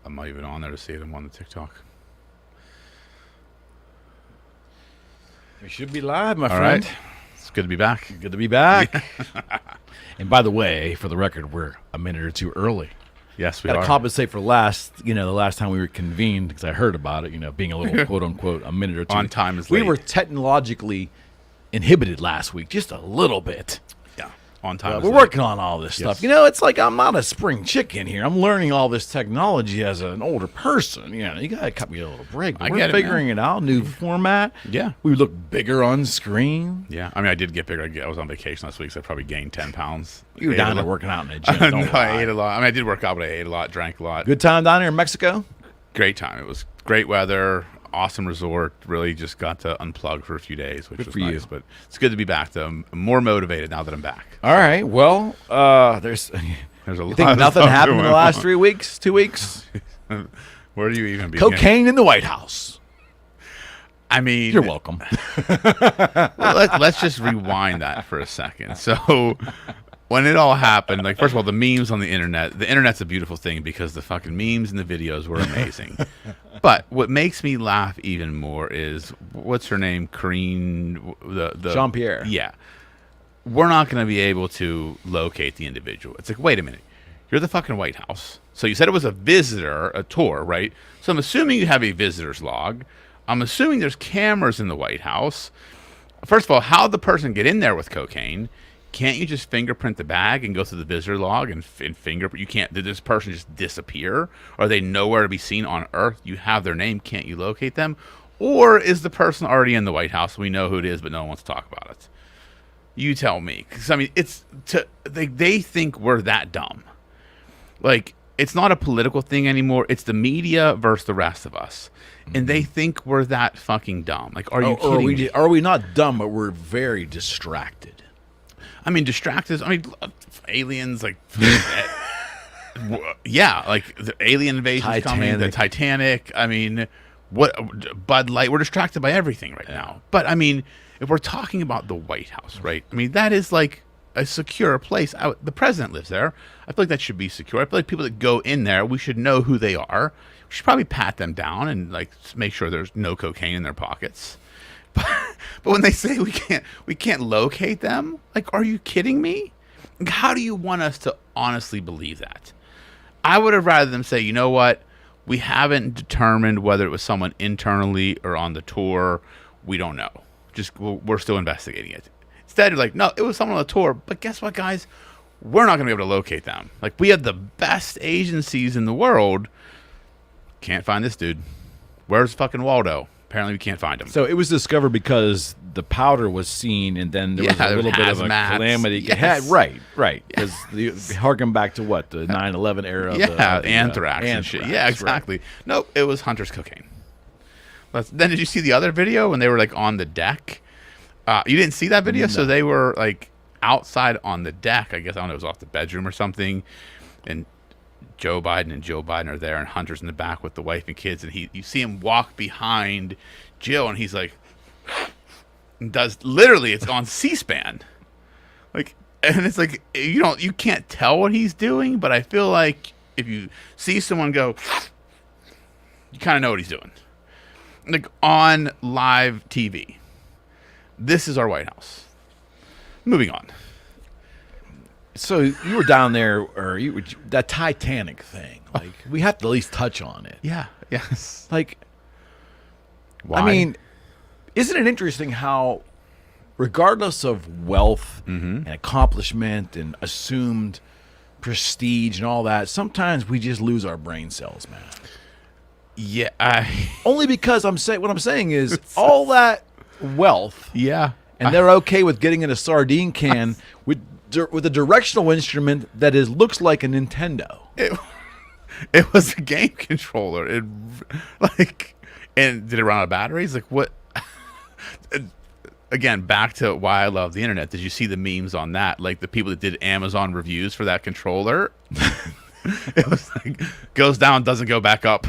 I'm not even on there to see them on the TikTok. We should be live, my All friend. right. It's good to be back. Good to be back. And by the way, for the record, we're a minute or two early. Yes, we Got are. to compensate for the last time we were convened, because I heard about it, being a little quote unquote a minute or two. On time is we late. were technologically inhibited last week, just a little bit. Yeah, on time is We're late. working on all this Yes. stuff. It's like I'm not a spring chicken here. I'm learning all this technology as an older person. You got to cut me a little break. But I we're get it, figuring it out. New format. Yeah. We look bigger on screen. Yeah, I mean, I did get bigger. I was on vacation last week, so I probably gained 10 pounds. You were Ate down a there lot. working out in the gym. No, Don't I lie. ate a lot. I mean, I did work out, but I ate a lot, drank a lot. Good time down there in Mexico? Great time. It was great weather, awesome resort. Really just got to unplug for a few days, which Good was for you. nice. But it's good to be back, though. I'm more motivated now that I'm back. All right. Well, there's. There's a You lot think of nothing stuff happened in the going last on. 3 weeks, 2 weeks? Where do you even begin? Cocaine in the White House. I mean, You're welcome. well, let's just rewind that for a second. So when it all happened, like, first of all, the memes on the internet's a beautiful thing because the fucking memes and the videos were amazing. But what makes me laugh even more is, what's her name? Karine, the Jean-Pierre. Yeah. We're not going to be able to locate the individual. It's like, wait a minute. You're the fucking White House. So you said it was a visitor, a tour, right? So I'm assuming you have a visitor's log. I'm assuming there's cameras in the White House. First of all, how'd the person get in there with cocaine? Can't you just fingerprint the bag and go through the visitor log and fingerprint? You can't. Did this person just disappear? Are they nowhere to be seen on Earth? You have their name. Can't you locate them? Or is the person already in the White House? We know who it is, but no one wants to talk about it. You tell me. Because, I mean, they think we're that dumb. Like, it's not a political thing anymore. It's the media versus the rest of us. And they think we're that fucking dumb. Like, are you kidding me? Are we not dumb, but we're very distracted? I mean, distracted. I mean, aliens, like, yeah, like the alien invasion's coming, the Titanic. I mean, what Bud Light? We're distracted by everything right now. But I mean, if we're talking about the White House, right? I mean, that is like a secure place. The president lives there. I feel like that should be secure. I feel like people that go in there, we should know who they are. We should probably pat them down and like make sure there's no cocaine in their pockets. But when they say we can't locate them, like, are you kidding me? Like, how do you want us to honestly believe that? I would have rather them say, you know what? We haven't determined whether it was someone internally or on the tour. We don't know. We're still investigating it. Instead, you're like, no, it was someone on the tour. But guess what, guys? We're not going to be able to locate them. Like, we have the best agencies in the world. Can't find this dude. Where's fucking Waldo? Apparently, we can't find him. So it was discovered because the powder was seen, and then there was a little bit of a hazmats. calamity. Yes. Right. Because harken back to what, the 9/11 era. Yeah, of the, anthrax and shit. Yeah, right. exactly. Nope, it was Hunter's cocaine. Then did you see the other video when they were like on the deck? You didn't see that video? No. So they were like outside on the deck. I guess, I don't know, it was off the bedroom or something. And Joe Biden are there, and Hunter's in the back with the wife and kids, and you see him walk behind Jill, and he's like, it's on C-SPAN, like, and it's like, you can't tell what he's doing, but I feel like if you see someone go, you kind of know what he's doing, like on live TV. This is our White House. Moving on. So you were down there, or that Titanic thing. Like, we have to at least touch on it. Yeah. Yes. Like, why? I mean, isn't it interesting how, regardless of wealth and accomplishment and assumed prestige and all that, sometimes we just lose our brain cells, man. Yeah. Only because what I'm saying is all that wealth. Yeah. And they're okay with getting in a sardine can with a directional instrument that looks like a Nintendo. It was a game controller. And did it run out of batteries? Like, what? Again, back to why I love the internet. Did you see the memes on that? Like the people that did Amazon reviews for that controller. It was like, goes down, doesn't go back up.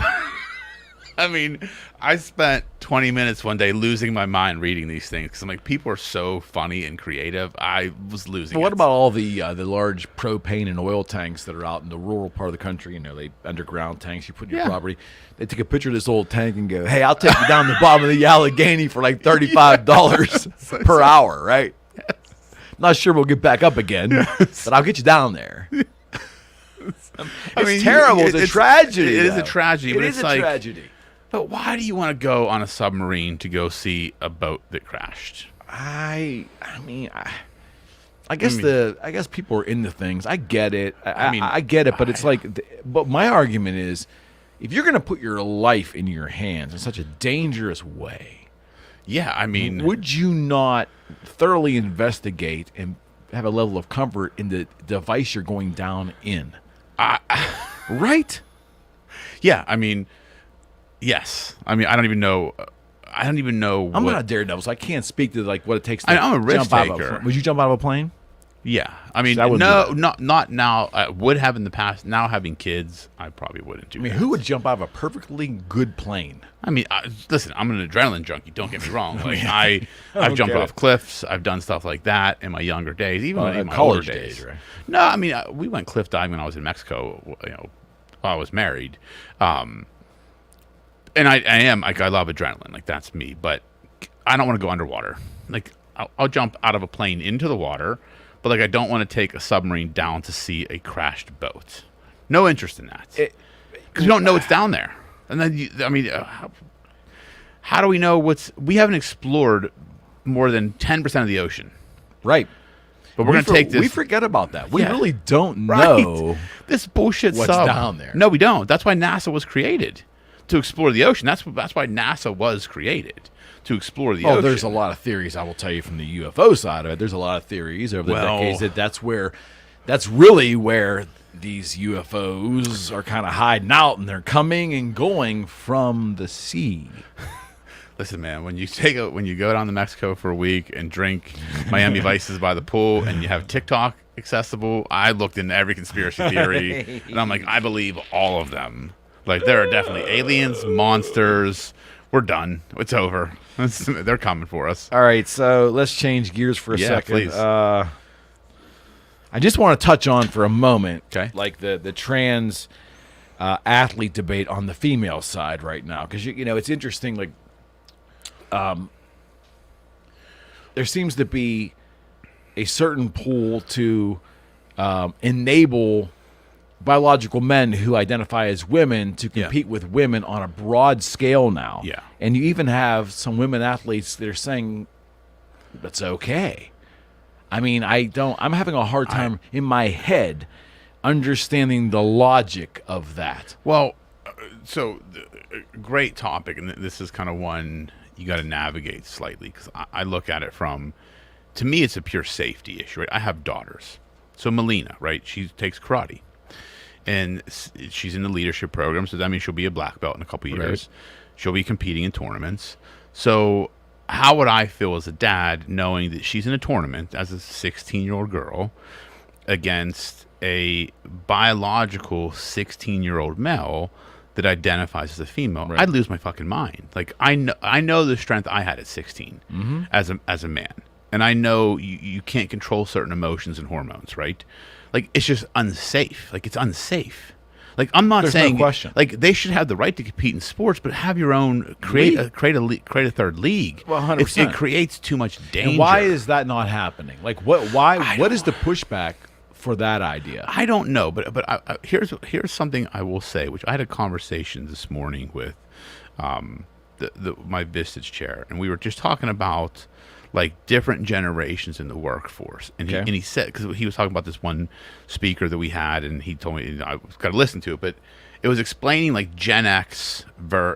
I mean, I spent 20 minutes one day losing my mind reading these things because I'm like, people are so funny and creative. I was losing. But what about all the large propane and oil tanks that are out in the rural part of the country? They underground tanks you put in your property. They take a picture of this old tank and go, "Hey, I'll take you down the bottom of the Allegheny for like $35 per hour, right?" Yes. Not sure we'll get back up again, but I'll get you down there. It's terrible. It's a tragedy. It is a tragedy. It is a tragedy. But why do you want to go on a submarine to go see a boat that crashed? I guess people are into things. I get it. I get it, but it's like. But my argument is, if you're going to put your life in your hands in such a dangerous way, yeah, I mean, would you not thoroughly investigate and have a level of comfort in the device you're going down in? Right? Yeah, I mean, yes. I mean, I don't even know. I'm not a daredevil, so I can't speak to what it takes to I'm a risk taker. Would you jump out of a plane? Yeah, I mean, not now. I would have in the past. Now having kids, I probably wouldn't do. I mean, who would jump out of a perfectly good plane? I mean, listen, I'm an adrenaline junkie. Don't get me wrong. Like I've jumped off cliffs. I've done stuff like that in my younger days, even in my college older days. Right? No, I mean, we went cliff diving when I was in Mexico. While I was married, and I love adrenaline. Like that's me, but I don't want to go underwater. Like I'll jump out of a plane into the water. But I don't want to take a submarine down to see a crashed boat. No interest in that because we don't know what's down there. And then, how do we know we haven't explored more than 10% of the ocean, right? But we're going to take this. We forget about that. We really don't know this bullshit what's down there. No, we don't. That's why NASA was created, to explore the ocean. That's why NASA was created. To explore the ocean. There's a lot of theories, I will tell you, from the UFO side of it. There's a lot of theories over the decades that's really where these UFOs are kind of hiding out, and they're coming and going from the sea. Listen, man, when you go down to Mexico for a week and drink Miami Vices by the pool, and you have TikTok accessible, I looked into every conspiracy theory, and I'm like, I believe all of them. Like, there are definitely aliens, monsters. We're done. It's over. They're coming for us. All right, so let's change gears for a second. Please. I just want to touch on for a moment, like the trans athlete debate on the female side right now, because it's interesting. Like, there seems to be a certain pull to enable biological men who identify as women to compete with women on a broad scale now. Yeah. And you even have some women athletes that are saying that's okay. I mean, I'm having a hard time in my head understanding the logic of that. Well, so great topic, and this is kind of one you got to navigate slightly, because I look at it to me, it's a pure safety issue, right? I have daughters. So Melina, right? She takes karate. And she's in the leadership program, so that means she'll be a black belt in a couple years. Right. She'll be competing in tournaments. So how would I feel as a dad knowing that she's in a tournament as a 16-year-old girl against a biological 16-year-old male that identifies as a female? Right. I'd lose my fucking mind. Like, I know the strength I had at 16 as a man. And I know you can't control certain emotions and hormones, right? Like, it's just unsafe. Like, it's unsafe. Like, I'm not saying, no question. Like, they should have the right to compete in sports, but have your own create a third league. Well, 100%. It creates too much danger. And why is that not happening? Like, what is the pushback for that idea? I don't know, but here's something I will say, which I had a conversation this morning with my Vistage chair, and we were just talking about like different generations in the workforce, and he said, because he was talking about this one speaker that we had, and he told me, I was got to listen to it, but it was explaining like Gen X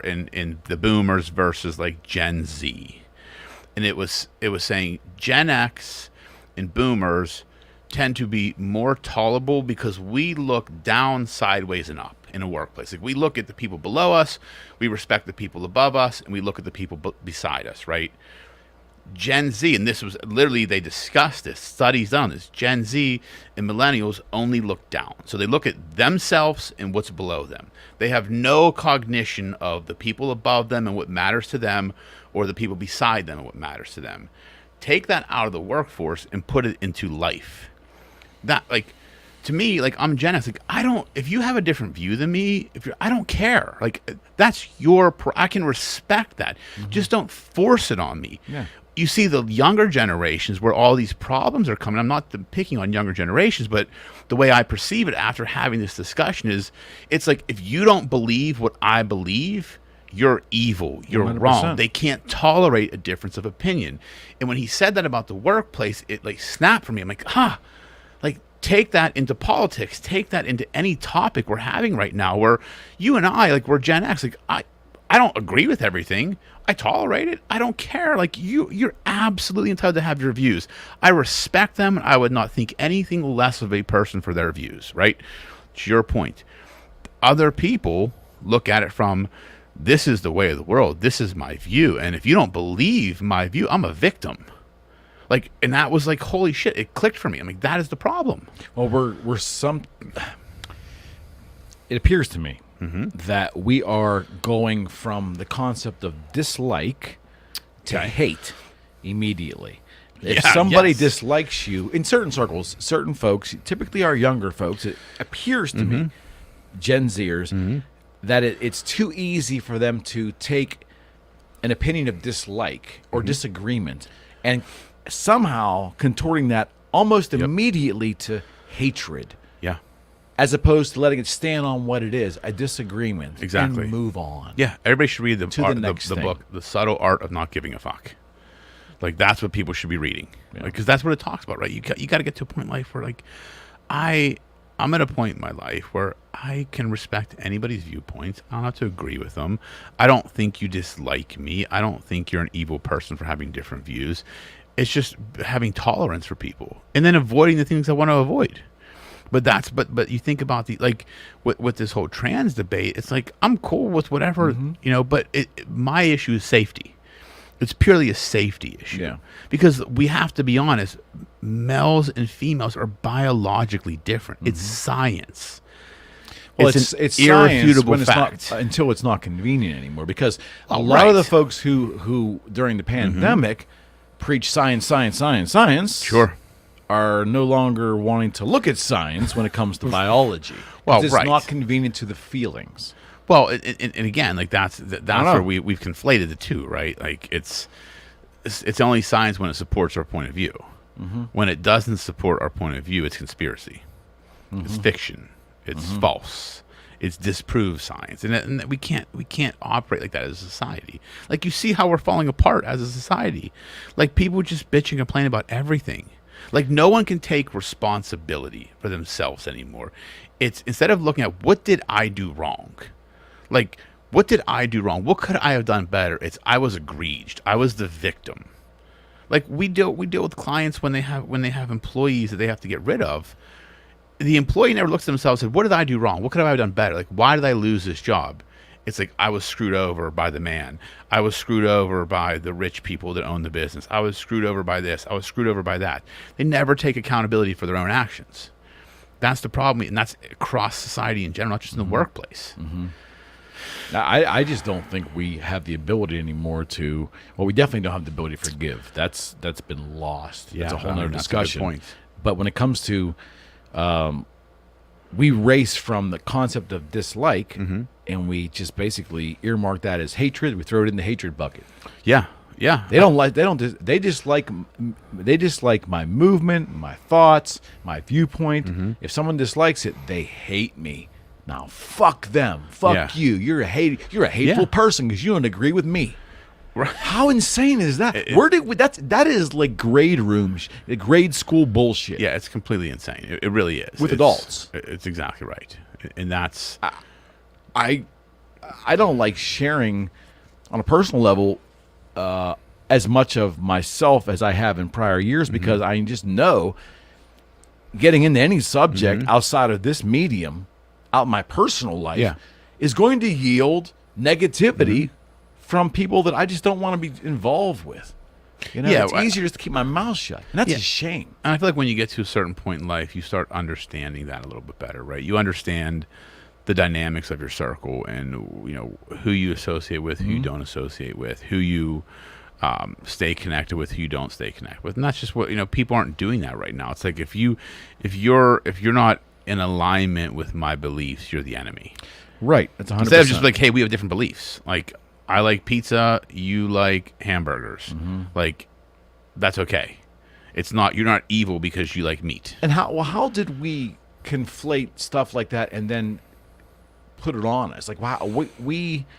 in the Boomers versus like Gen Z, and it was saying Gen X and Boomers tend to be more tolerable because we look down, sideways, and up in a workplace. Like, we look at the people below us, we respect the people above us, and we look at the people beside us, right? Gen Z, and this was literally, they discussed this, studies on this, Gen Z and millennials only look down. So they look at themselves and what's below them. They have no cognition of the people above them and what matters to them, or the people beside them and what matters to them. Take that out of the workforce and put it into life. That, like, to me, like, I'm Gen X. Like, if you have a different view than me, I don't care. Like, that's I can respect that. Just don't force it on me. Yeah. You see the younger generations where all these problems are coming. I'm not picking on younger generations, but the way I perceive it after having this discussion is, it's like, if you don't believe what I believe, you're evil, you're 100%. wrong. They can't tolerate a difference of opinion. And when he said that about the workplace, it like snapped for me. I'm like, like, take that into politics, take that into any topic we're having right now, where you and I, like, we're Gen X. Like, I don't agree with everything. I tolerate it. I don't care. Like, you're absolutely entitled to have your views. I respect them, and I would not think anything less of a person for their views, right? To your point. Other people look at it from, this is the way of the world. This is my view. And if you don't believe my view, I'm a victim. Like, and that was like, holy shit, it clicked for me. I'm like, that is the problem. Well, it appears to me that we are going from the concept of dislike to hate immediately. If somebody dislikes you, in certain circles, certain folks, typically our younger folks, it appears to me, Gen Zers, that it's too easy for them to take an opinion of dislike or disagreement and somehow contorting that almost immediately to hatred. Yeah. As opposed to letting it stand on what it is, a disagreement, Exactly. and move on. Yeah, everybody should read the thing. book, The Subtle Art of Not Giving a Fuck. Like, that's what people should be reading. Because that's what it talks about, right? You got to get to a point in life where, like, I'm at a point in my life where I can respect anybody's viewpoints. I don't have to agree with them. I don't think you dislike me. I don't think you're an evil person for having different views. It's just having tolerance for people and then avoiding the things I want to avoid. But you think about with this whole trans debate, it's like, I'm cool with whatever, but my issue is safety. It's purely a safety issue. Yeah. Because we have to be honest, males and females are biologically different. It's science. Well, it's irrefutable fact. Until it's not convenient anymore. Because a lot of the folks who during the pandemic preach science, sure, are no longer wanting to look at science when it comes to biology. Well, it's not convenient to the feelings. Well, and again, like that's where we've conflated the two, right? Like it's only science when it supports our point of view. When it doesn't support our point of view, it's conspiracy. It's fiction. It's false. It's disproved science, and we can't operate like that as a society. Like, you see how we're falling apart as a society. Like, people just bitch and complain about everything. Like, no one can take responsibility for themselves anymore. It's, instead of looking at what did I do wrong, like, what did I do wrong? What could I have done better? It's, I was egreged. I was the victim. Like, we deal with clients when they have employees that they have to get rid of. The employee never looks at themselves and said, what did I do wrong? What could I have done better? Like, why did I lose this job? It's like, I was screwed over by the man. I was screwed over by the rich people that own the business. I was screwed over by this. I was screwed over by that. They never take accountability for their own actions. That's the problem. And that's across society in general, not just in the workplace. I just don't think we have the ability anymore to. Well, we definitely don't have the ability to forgive. That's been lost. Yeah, that's a whole other discussion. That's a good point. But when it comes to, we race from the concept of dislike, and we just basically earmark that as hatred. We throw it in the hatred bucket. Yeah, yeah. They dislike my movement, my thoughts, my viewpoint. If someone dislikes it, they hate me. Now, fuck them. Fuck you. You're a hateful person because you don't agree with me. Right. How insane is that? That is like grade school bullshit. Yeah, it's completely insane. It really is. With adults. It's exactly right. And that's... I don't like sharing on a personal level as much of myself as I have in prior years because I just know getting into any subject outside of this medium, out in my personal life, is going to yield negativity from people that I just don't want to be involved with. You know, it's easier just to keep my mouth shut. And that's a shame. And I feel like when you get to a certain point in life, you start understanding that a little bit better, right? You understand the dynamics of your circle and, you know, who you associate with, who you don't associate with, who you stay connected with, who you don't stay connected with. And that's just what, you know, people aren't doing that right now. It's like if you're not in alignment with my beliefs, you're the enemy. Right. That's 100%. Instead of just like, hey, we have different beliefs. Like, I like pizza, you like hamburgers. Like, that's okay. It's not, you're not evil because you like meat. And how did we conflate stuff like that and then put it on us? Like, wow,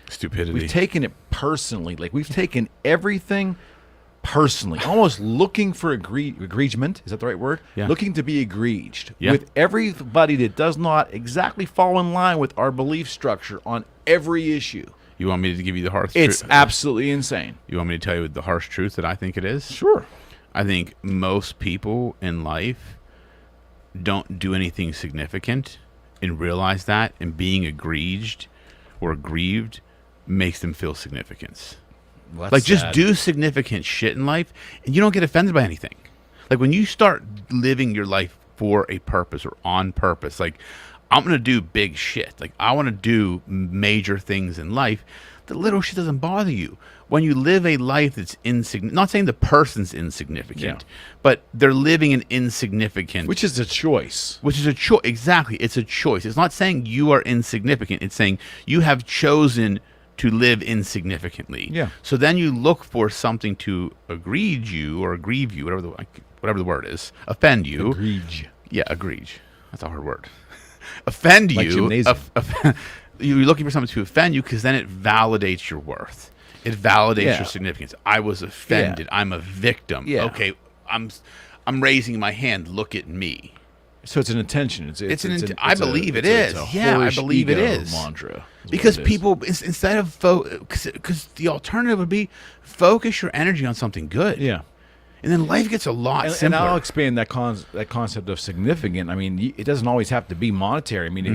stupidity. We've taken it personally. Like, we've taken everything personally, almost looking for egregement. Is that the right word? Yeah. Looking to be egreged with everybody that does not exactly fall in line with our belief structure on every issue. You want me to give you the harsh truth? It's absolutely insane. You want me to tell you the harsh truth that I think it is? Sure. I think most people in life don't do anything significant and realize that, and being egreged or aggrieved makes them feel significance. Well, like, just sad. do significant shit in life and you don't get offended by anything. Like, when you start living your life for a purpose or on purpose, like, I'm going to do big shit. Like, I want to do major things in life. The little shit doesn't bother you. When you live a life that's insignificant, not saying the person's insignificant, but they're living an insignificant. Which is a choice. Which is a choice. Exactly. It's a choice. It's not saying you are insignificant. It's saying you have chosen to live insignificantly. Yeah. So then you look for something to aggrieve you or aggrieve you, whatever the word is, offend you. Aggrieve. Yeah, aggrieve. That's a hard word. Offend like you. Gymnasium. You're looking for something to offend you because then it validates your worth. It validates your significance. I was offended. I'm a victim. Yeah. Okay, I'm raising my hand. Look at me. So it's an intention. I believe it is. Yeah, I believe it is. Mantra. Because people, instead of because the alternative would be focus your energy on something good. Yeah. And then life gets a lot simpler. And I'll expand that concept of significant. I mean, it doesn't always have to be monetary. I mean,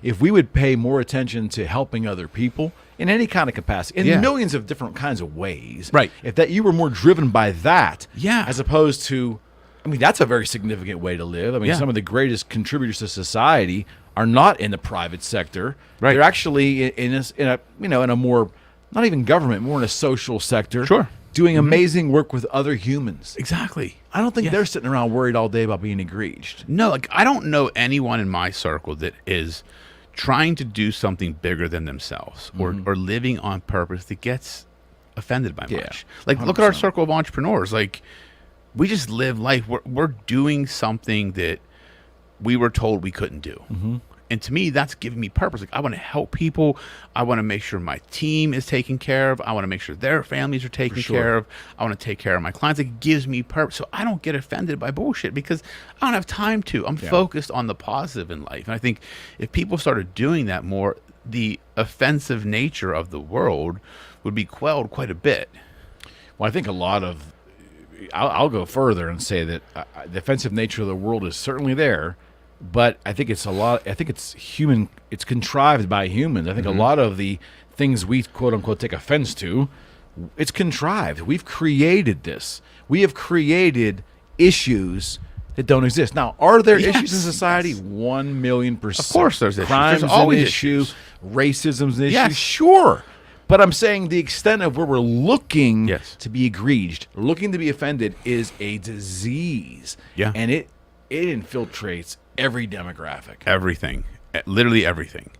if we would pay more attention to helping other people in any kind of capacity, in millions of different kinds of ways, right? If that you were more driven by that, yeah, as opposed to, I mean, that's a very significant way to live. I mean, some of the greatest contributors to society are not in the private sector. Right. They're actually in a more, not even government, more in a social sector. Sure. Doing amazing work with other humans. Exactly. I don't think they're sitting around worried all day about being egreged. No, like, I don't know anyone in my circle that is trying to do something bigger than themselves or living on purpose that gets offended by much. Like, 100%. Look at our circle of entrepreneurs. Like, we just live life. We're doing something that we were told we couldn't do. And to me, that's giving me purpose. Like, I want to help people. I want to make sure my team is taken care of. I want to make sure their families are taken care of. I want to take care of my clients. It gives me purpose. So I don't get offended by bullshit because I don't have time to. I'm focused on the positive in life. And I think if people started doing that more, the offensive nature of the world would be quelled quite a bit. Well, I think a lot of, I'll go further and say that the offensive nature of the world is certainly there. But I think it's it's human. It's contrived by humans. I think a lot of the things we quote unquote take offense to, it's contrived. We've created this. We have created issues that don't exist. Now, are there issues in society? Yes. 1,000,000%. Of course, there's issues. Crime's There's always an issue. issues. Racism's an issue. Yes. Sure. But I'm saying the extent of where we're looking to be egreged, looking to be offended, is a disease. Yeah. And it infiltrates every demographic. Everything. Literally everything.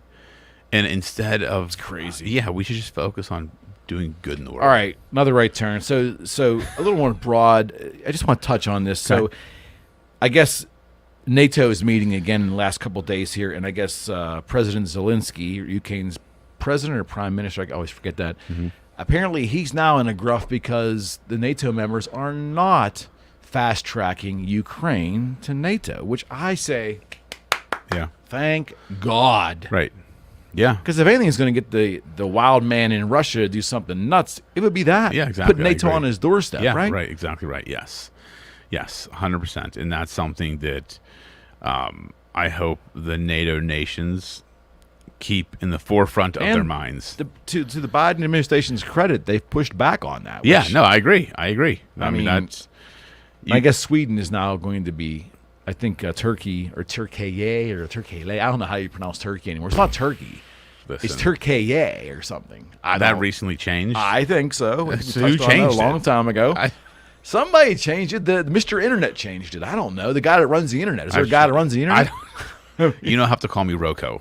And instead of... It's crazy. We should just focus on doing good in the world. All right, another right turn. So a little more broad. I just want to touch on this. Okay. So I guess NATO is meeting again in the last couple of days here, and I guess President Zelensky, Ukraine's president or prime minister, I always forget that, apparently he's now in a gruff because the NATO members are not fast-tracking Ukraine to NATO, which I say, thank God. Right. Yeah. Because if anything is going to get the wild man in Russia to do something nuts, it would be that. Yeah, exactly. Put NATO on his doorstep, yeah, right? Right, exactly right. Yes, 100%. And that's something that I hope the NATO nations keep in the forefront of their minds. To the Biden administration's credit, they've pushed back on that. Yeah, no, I agree. I mean that's. I guess Sweden is now going to be, I think, Turkey or Turkey or Turkey. I don't know how you pronounce Turkey anymore. It's not Turkey. Listen, it's Turkey or something. That recently changed. I think so. So who changed it? A long time ago. Somebody changed it. The Mr. Internet changed it. I don't know. The guy that runs the internet. Is there a guy that runs the internet? You don't have to call me Rocco.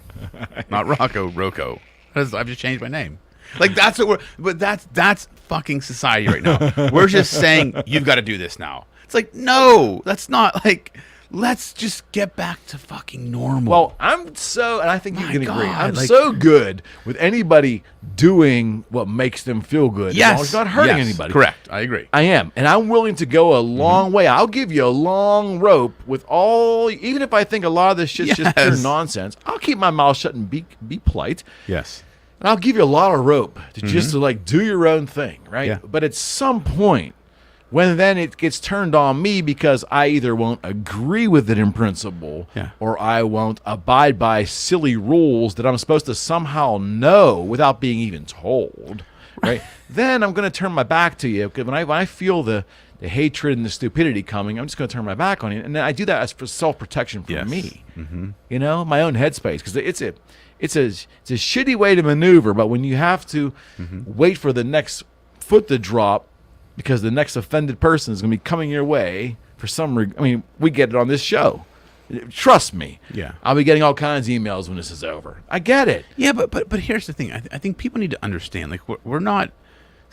Not Rocco, Rocco. I've just changed my name. Like that's what that's fucking society right now. We're just saying you've got to do this now. It's like, no, that's not like, let's just get back to fucking normal. Well, and I think you can agree. I'm so good with anybody doing what makes them feel good. Yes. As long as it's not hurting anybody. Correct. I agree. I am. And I'm willing to go a long way. I'll give you a long rope with even if I think a lot of this shit's just pure nonsense, I'll keep my mouth shut and be polite. Yes. And I'll give you a lot of rope to just to like do your own thing, right? Yeah. But at some point, when then it gets turned on me because I either won't agree with it in principle or I won't abide by silly rules that I'm supposed to somehow know without being even told, right? Then I'm going to turn my back to you. Because when I feel the hatred and the stupidity coming, I'm just going to turn my back on you. And then I do that as for self-protection for me, you know, my own headspace. Because it's a shitty way to maneuver, but when you have to wait for the next foot to drop, because the next offended person is going to be coming your way for some we get it on this show. Trust me. Yeah. I'll be getting all kinds of emails when this is over. I get it. Yeah, but here's the thing. I think people need to understand, like, we're not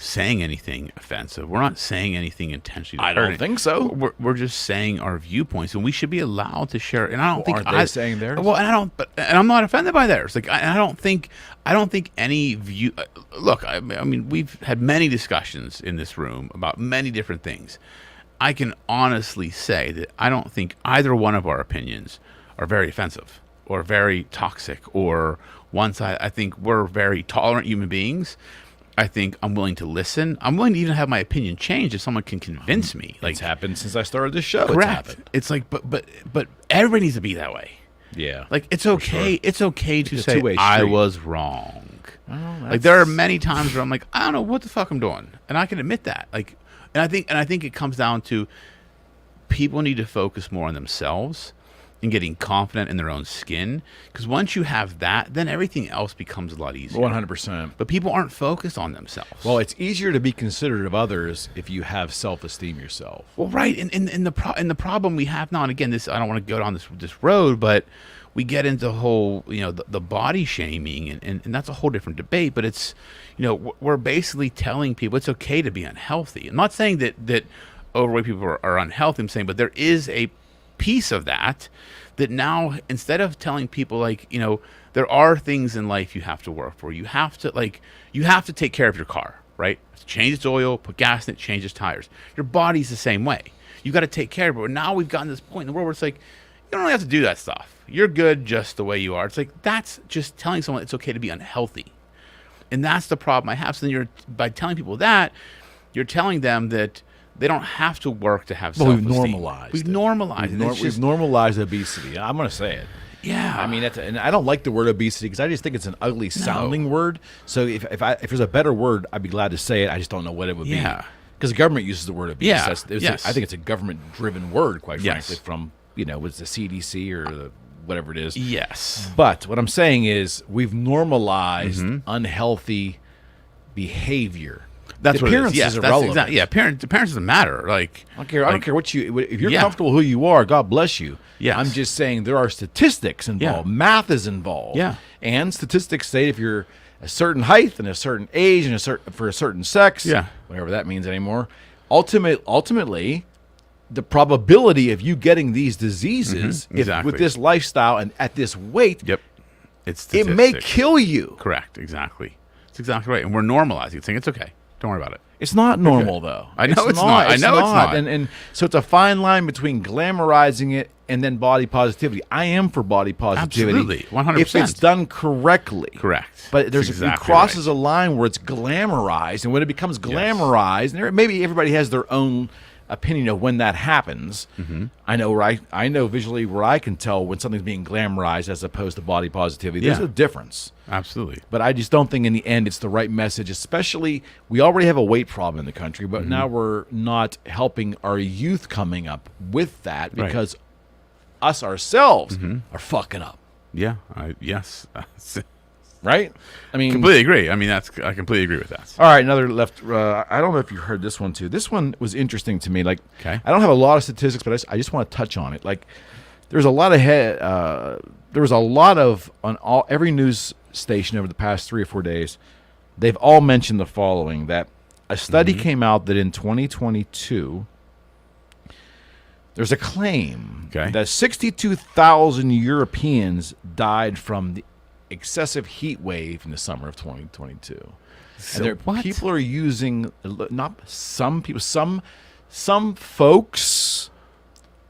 saying anything offensive. We're not saying anything intentionally. I don't think so. We're just saying our viewpoints, and we should be allowed to share. And I don't think aren't they saying theirs? Well, and I'm not offended by theirs. Like, I don't think any view. Look, I mean, we've had many discussions in this room about many different things. I can honestly say that I don't think either one of our opinions are very offensive or very toxic or one side. I think we're very tolerant human beings. I think I'm willing to listen. I'm willing to even have my opinion changed if someone can convince me. Like, it's happened since I started this show. Correct. It's happened. It's like, but everybody needs to be that way. Yeah. Like, it's okay. Sure. It's okay to say I was wrong. Well, like, there are many times where I'm like, I don't know what the fuck I'm doing, and I can admit that. Like, and I think it comes down to people need to focus more on themselves and getting confident in their own skin, because once you have that, then everything else becomes a lot easier. 100%. But people aren't focused on themselves. Well, it's easier to be considerate of others if you have self-esteem yourself. Well, right, and the problem we have now, and again, I don't want to go down this road, but we get into whole, the body shaming, and that's a whole different debate. But it's, we're basically telling people it's okay to be unhealthy. I'm not saying that overweight people are unhealthy. I'm saying, but there is a piece of that now, instead of telling people, like, there are things in life you have to work for. You have to take care of your car, right? Change its oil, put gas in it, change its tires. Your body's the same way. You got to take care of it. But now we've gotten to this point in the world where it's like, you don't really have to do that stuff. You're good just the way you are. It's like, that's just telling someone it's okay to be unhealthy. And that's the problem I have. So then by telling people that, you're telling them that they don't have to work to have self-esteem. We've normalized it. We've normalized obesity. I'm going to say it. Yeah. I mean, and I don't like the word obesity because I just think it's an ugly sounding word. So if there's a better word, I'd be glad to say it. I just don't know what it would be. Because the government uses the word obese. Yeah. I think it's a government-driven word, quite frankly, from, it's the CDC or the whatever it is. Yes. But what I'm saying is we've normalized unhealthy behavior. That's what appearance it is. Yes, is irrelevant. Exactly. Yeah, appearance doesn't matter. Like, I don't care what if you're comfortable who you are, God bless you. Yes. I'm just saying there are statistics involved. Math is involved. Yeah. And statistics say if you're a certain height and a certain age and for a certain sex, whatever that means anymore, ultimately the probability of you getting these diseases with this lifestyle and at this weight, it may kill you. Correct. Exactly. That's exactly right. And we're normalizing it, saying it's okay. Don't worry about it. It's not normal, though. I know it's not. I know it's not. And so it's a fine line between glamorizing it and then body positivity. I am for body positivity. Absolutely. 100%. If it's done correctly. Correct. But it crosses a line where it's glamorized. And when it becomes glamorized, and maybe everybody has their own opinion of when that happens. Mm-hmm. I know visually where I can tell when something's being glamorized as opposed to body positivity. There's a difference. Absolutely. But I just don't think in the end it's the right message, especially we already have a weight problem in the country, but now we're not helping our youth coming up with that because us ourselves are fucking up. Yeah. Yes. Right? I mean, completely agree. I mean, I completely agree with that. All right, another left. I don't know if you heard this one too. This one was interesting to me. Like, okay. I don't have a lot of statistics, but I just want to touch on it. Like, there's a lot of there was a lot of on every news station over the past 3 or 4 days. They've all mentioned the following: that a study came out that in 2022, there's a claim that 62,000 Europeans died from the excessive heat wave in the summer of 2022. So and people are using, not some people, some folks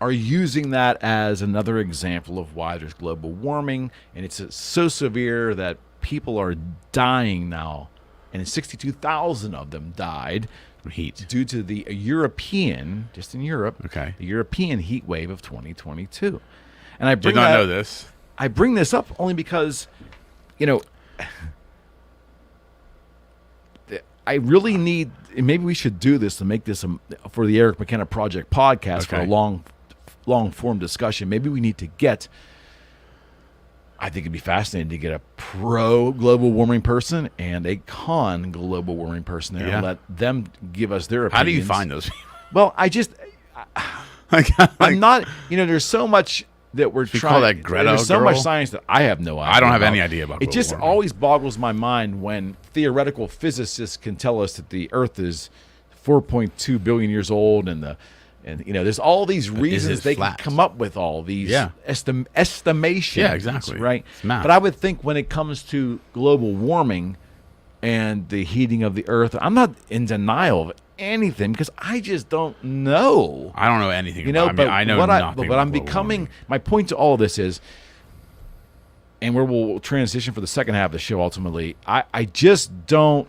are using that as another example of why there's global warming, and it's so severe that people are dying now, and 62,000 of them died from heat due to the European, just in Europe, the European heat wave of 2022. And I did not know this. I bring this up only because, I really need, and maybe we should do this to make this for the Eric McKenna Project podcast for a long form discussion. Maybe we need to get, I think it'd be fascinating to get a pro global warming person and a con global warming person there and let them give us their opinions. How do you find those people? Well, I'm not, there's so much that we're trying. Call that Greta There's so girl? much science that I have no idea. I don't have any idea about it. Just warming. Always boggles my mind when theoretical physicists can tell us that the Earth is 4.2 billion years old, and there's all these reasons they can come up with all these estimations. Yeah, exactly. Right. It's math. But I would think when it comes to global warming and the heating of the Earth, I'm not in denial of anything because I just don't know. I don't know anything about it. I know nothing. But I'm becoming, my point to all of this is, and where we'll transition for the second half of the show ultimately, I just don't,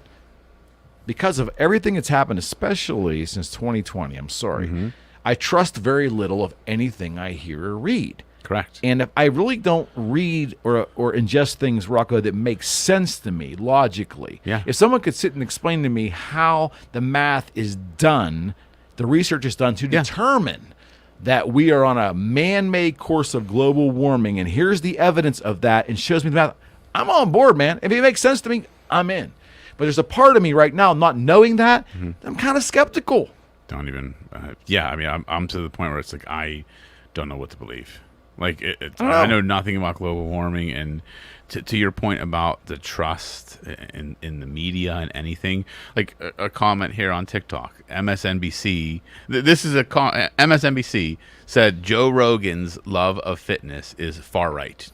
because of everything that's happened, especially since 2020, I'm sorry, I trust very little of anything I hear or read. Correct. And if I really don't read or ingest things, Rocco, that make sense to me logically, if someone could sit and explain to me how the math is done, the research is done to determine that we are on a man-made course of global warming, and here's the evidence of that, and shows me the math, I'm on board, man. If it makes sense to me, I'm in. But there's a part of me right now, not knowing that, I'm kind of skeptical. Don't even. I mean, I'm to the point where it's like I don't know what to believe. Like I know nothing about global warming, and to your point about the trust in the media and anything, like a comment here on TikTok, MSNBC. This is MSNBC said Joe Rogan's love of fitness is far right.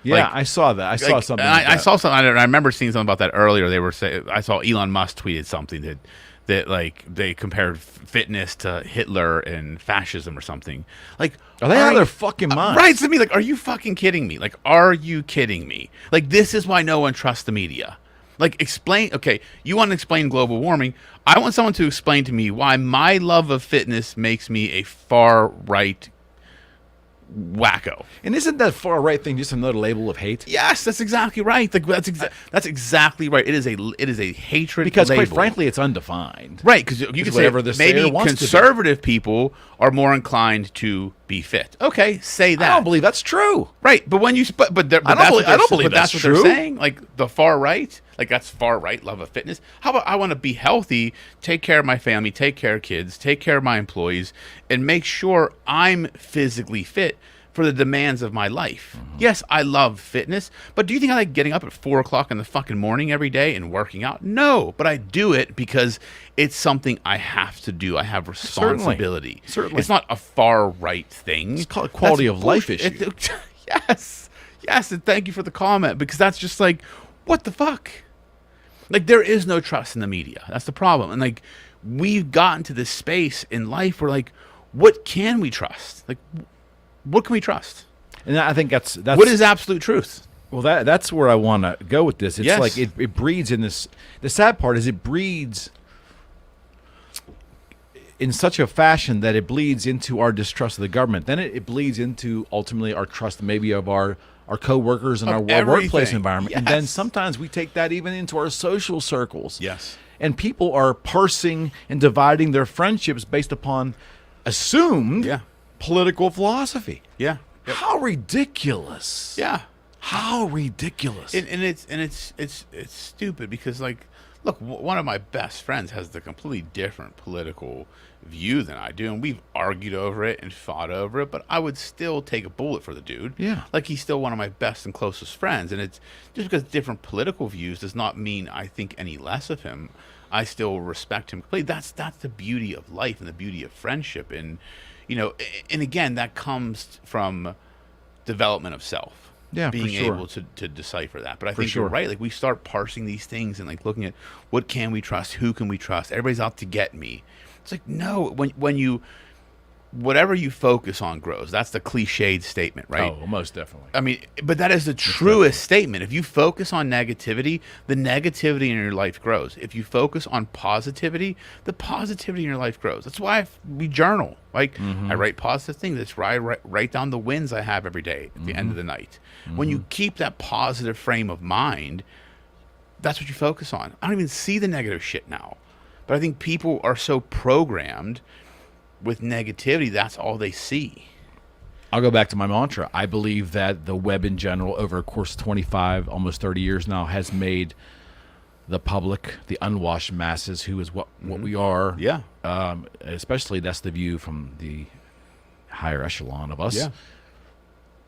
Yeah, I saw that. I saw something. I saw something. I remember seeing something about that earlier. They were saying, I saw Elon Musk tweeted something that like they compared fitness to Hitler and fascism or something. Like, are they out of their fucking minds? Right, to me, like, are you fucking kidding me? Like, are you kidding me? Like, this is why no one trusts the media. Like, explain. Okay, you want to explain global warming. I want someone to explain to me why my love of fitness makes me a far right wacko. And isn't that far right thing just another label of hate? Yes, that's exactly right. Like, that's exactly right. It is a hatred because label. Quite frankly, it's undefined. Right, because you can say maybe conservative people are more inclined to be fit. Okay, say that. I don't believe that's true. Right, but when you I don't believe that's what they're saying. Like the far right, like that's far right love of fitness. How about I want to be healthy, take care of my family, take care of kids, take care of my employees, and make sure I'm physically fit for the demands of my life. Yes, I love fitness, but do you think I like getting up at 4 o'clock in the fucking morning every day and working out? No, but I do it because it's something I have to do. I have responsibility. Certainly. It's not a far right thing. It's called a quality of life issue. Yes, and thank you for the comment, because that's just like, what the fuck? Like, there is no trust in the media. That's the problem. And like, we've gotten to this space in life where like, what can we trust? Like, what can we trust? And I think that's what is absolute truth. Well, that's where I want to go with this. It's like it breeds in this. The sad part is it breeds. in such a fashion that it bleeds into our distrust of the government. Then it bleeds into ultimately our trust maybe of our co-workers and our workplace environment. Yes. And then sometimes we take that even into our social circles. Yes. And people are parsing and dividing their friendships based upon assumed political philosophy. Yeah. Yep. How ridiculous. Yeah. How ridiculous. And it's stupid because, like, look, one of my best friends has the completely different political view than I do, and we've argued over it and fought over it, but I would still take a bullet for the dude. Yeah. Like, he's still one of my best and closest friends, and it's just because different political views does not mean I think any less of him. I still respect him completely. That's the beauty of life and the beauty of friendship, and, you know, and again, that comes from development of self. Yeah, being for sure. able to decipher that. But I think sure. you're right. Like, we start parsing these things and, like, looking at what can we trust, who can we trust. Everybody's out to get me. It's like, no, when you, whatever you focus on grows. That's the cliched statement, right? Oh, most definitely. I mean, but that is the truest statement. If you focus on negativity, the negativity in your life grows. If you focus on positivity, the positivity in your life grows. That's why we journal. Like, I write positive things. That's why I write down the wins I have every day at the end of the night. When you keep that positive frame of mind, that's what you focus on. I don't even see the negative shit now. But I think people are so programmed with negativity, that's all they see. I'll go back to my mantra. I believe that the web in general, over a course of 25, almost 30 years now, has made the public, the unwashed masses, who is what we are. Yeah. Especially that's the view from the higher echelon of us. Yeah.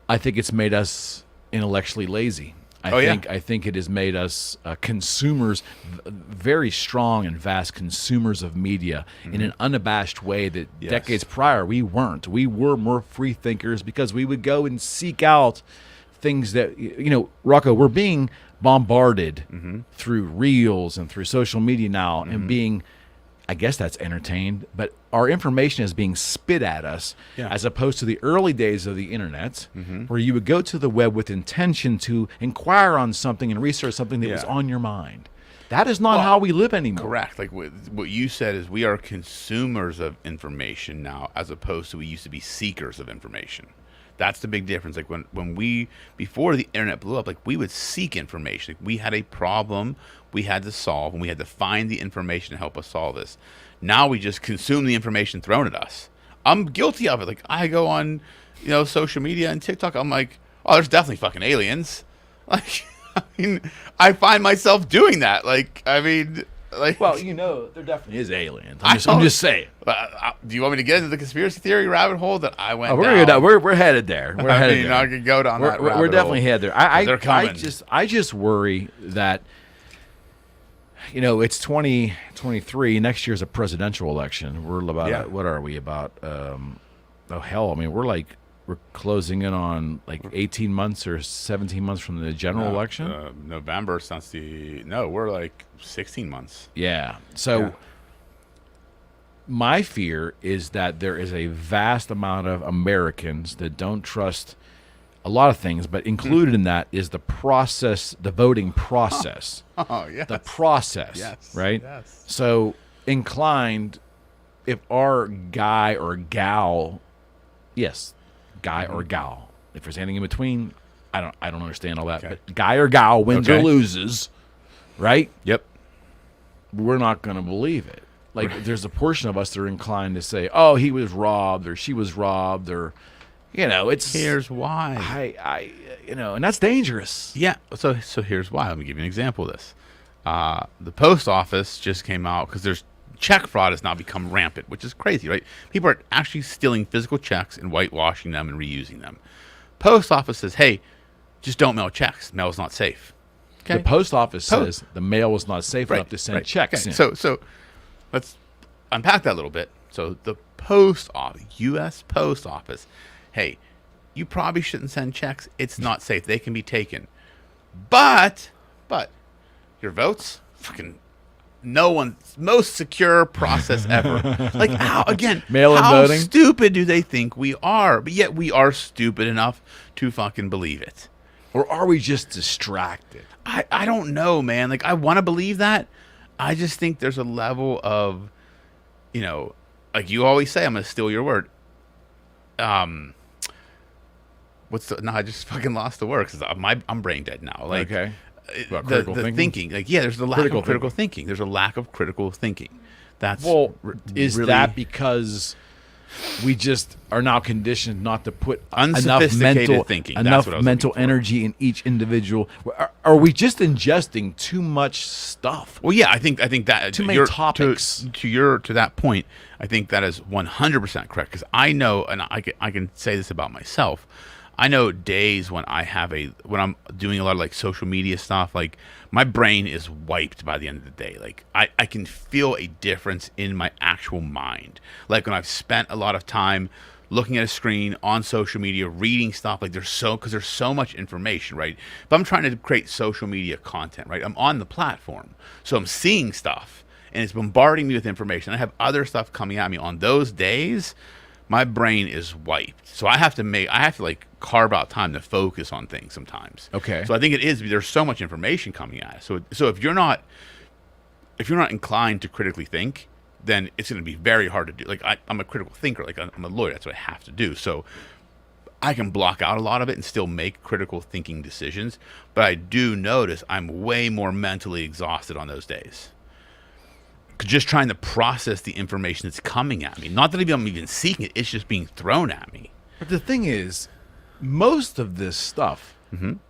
I think it's made us intellectually lazy. I think it has made us consumers, very strong and vast consumers of media in an unabashed way that decades prior we weren't. We were more free thinkers because we would go and seek out things that, you know, Rocco, we're being bombarded through reels and through social media now and being, I guess that's entertained, but our information is being spit at us as opposed to the early days of the internet where you would go to the web with intention to inquire on something and research something that was on your mind. That is not how we live anymore. Correct. Like what you said is we are consumers of information now as opposed to we used to be seekers of information. That's the big difference. Like when we, before the internet blew up, like we would seek information. Like we had a problem we had to solve, and we had to find the information to help us solve this. Now we just consume the information thrown at us. I'm guilty of it. Like I go on, you know, social media and TikTok. I'm like, oh, there's definitely fucking aliens. Like, I mean, I find myself doing that. Like, I mean, like, well, you know, there definitely is aliens. I'm just saying. Do you want me to get into the conspiracy theory rabbit hole that I went down? We're headed there. We're headed there. I could go down that rabbit hole. We're definitely headed there. They're coming. I just worry that, you know, it's 2023. Next year's a presidential election. We're about what are we about? Oh hell! I mean, we're closing in on like 18 months or 17 months from the general election. November since we're like 16 months. Yeah. So my fear is that there is a vast amount of Americans that don't trust a lot of things, but included in that is the process, the voting process. Oh, yes. The process, right? Yes. So inclined, if our guy or gal, guy or gal, if there's anything in between, I don't understand all that. But guy or gal wins or loses, right? Yep. We're not going to believe it. Like there's a portion of us that are inclined to say, "Oh, he was robbed," or "She was robbed," or, you know, it's. Here's why. You know, and that's dangerous. Yeah. So here's why. Let me give you an example of this. The post office just came out because there's check fraud has now become rampant, which is crazy, right? People are actually stealing physical checks and whitewashing them and reusing them. Post office says, "Hey, just don't mail checks. Mail is not safe." Okay. The post office says the mail was not safe enough to send checks in. So let's unpack that a little bit. So the post office, U.S. Post Office, hey, you probably shouldn't send checks. It's not safe. They can be taken. But your votes, fucking no one's most secure process ever. Like how voting? Stupid do they think we are? But yet we are stupid enough to fucking believe it. Or are we just distracted? I don't know, man. Like I want to believe that. I just think there's a level of, you know, like you always say, I'm going to steal your word. I just fucking lost the word because I'm brain dead now. Like, okay. The thinking. Like, yeah, there's a lack of critical thinking. There's a lack of critical thinking. That's is really, that because we just are now conditioned not to put unsophisticated enough mental energy in each individual? Are we just ingesting too much stuff? Well, yeah, I think that too many topics. To that point, I think that is 100% correct because I know, and I can say this about myself. I know days when when I'm doing a lot of like social media stuff, like my brain is wiped by the end of the day. Like I can feel a difference in my actual mind. Like when I've spent a lot of time looking at a screen on social media, reading stuff, like because there's so much information, right? If I'm trying to create social media content, right, I'm on the platform. So I'm seeing stuff and it's bombarding me with information. I have other stuff coming at me on those days. My brain is wiped. So I have to like carve out time to focus on things sometimes. Okay. So I think there's so much information coming at us. So if you're not inclined to critically think, then it's going to be very hard to do. Like I'm a critical thinker, like I'm a lawyer, that's what I have to do. So I can block out a lot of it and still make critical thinking decisions, but I do notice I'm way more mentally exhausted on those days. Just trying to process the information that's coming at me. Not that I'm even seeking it, it's just being thrown at me. But the thing is, most of this stuff,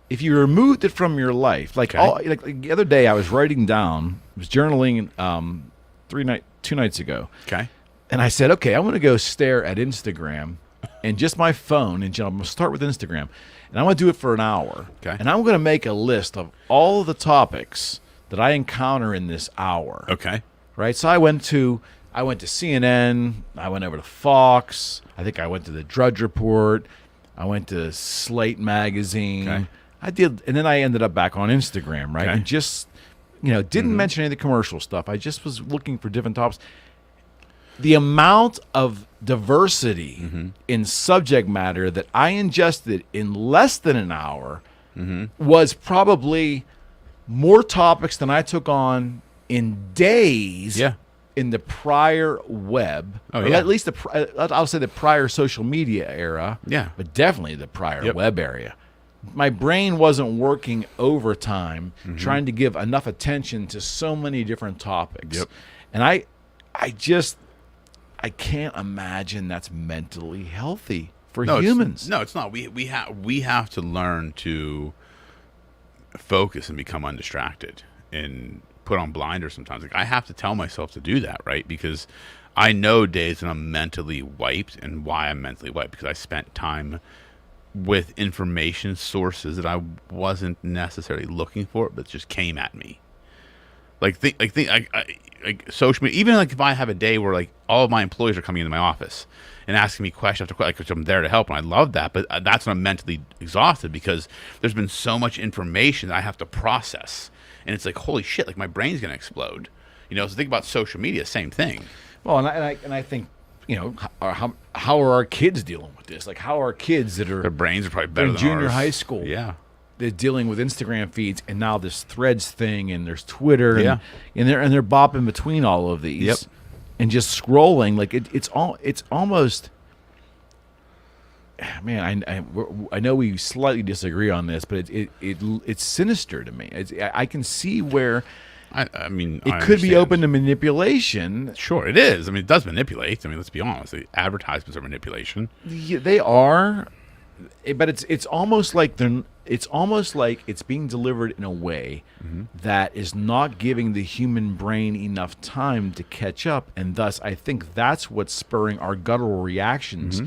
if you removed it from your life, like the other day I was writing down, I was journaling 2 nights ago. Okay. And I said, okay, I'm going to go stare at Instagram and just my phone. And I'm going to start with Instagram. And I'm going to do it for an hour. Okay. And I'm going to make a list of all of the topics that I encounter in this hour. Okay. Right, so I went to CNN. I went over to Fox. I think I went to the Drudge Report. I went to Slate magazine. Okay. I did, and then I ended up back on Instagram. Right, and just didn't mention any of the commercial stuff. I just was looking for different topics. The amount of diversity in subject matter that I ingested in less than an hour was probably more topics than I took on in days in the prior web, or at least I'll say the prior social media era, but definitely the prior web area. My brain wasn't working overtime trying to give enough attention to so many different topics. And I can't imagine that's mentally healthy for humans. It's not. We have to learn to focus and become undistracted and put on blinders sometimes. Like I have to tell myself to do that, right? Because I know days when I'm mentally wiped, and why I'm mentally wiped because I spent time with information sources that I wasn't necessarily looking for, but just came at me. Like social media. Even like if I have a day where like all of my employees are coming into my office and asking me question after question, like, I'm there to help, and I love that. But that's when I'm mentally exhausted because there's been so much information that I have to process. And it's like, holy shit, like my brain's going to explode. So think about social media, same thing. Well, and I think, how are our kids dealing with this? Like, how are kids that are... Their brains are probably better than junior ours. high school. Yeah. They're dealing with Instagram feeds, and now this Threads thing, and there's Twitter, and they're bopping between all of these. And just scrolling. Like, it's almost... Man, I know we slightly disagree on this, but it's sinister to me. I can see where it could be open to manipulation. Sure, it is. I mean, it does manipulate. I mean, let's be honest. The advertisements are manipulation. Yeah, they are, but it's almost like it's being delivered in a way that is not giving the human brain enough time to catch up, and thus I think that's what's spurring our guttural reactions.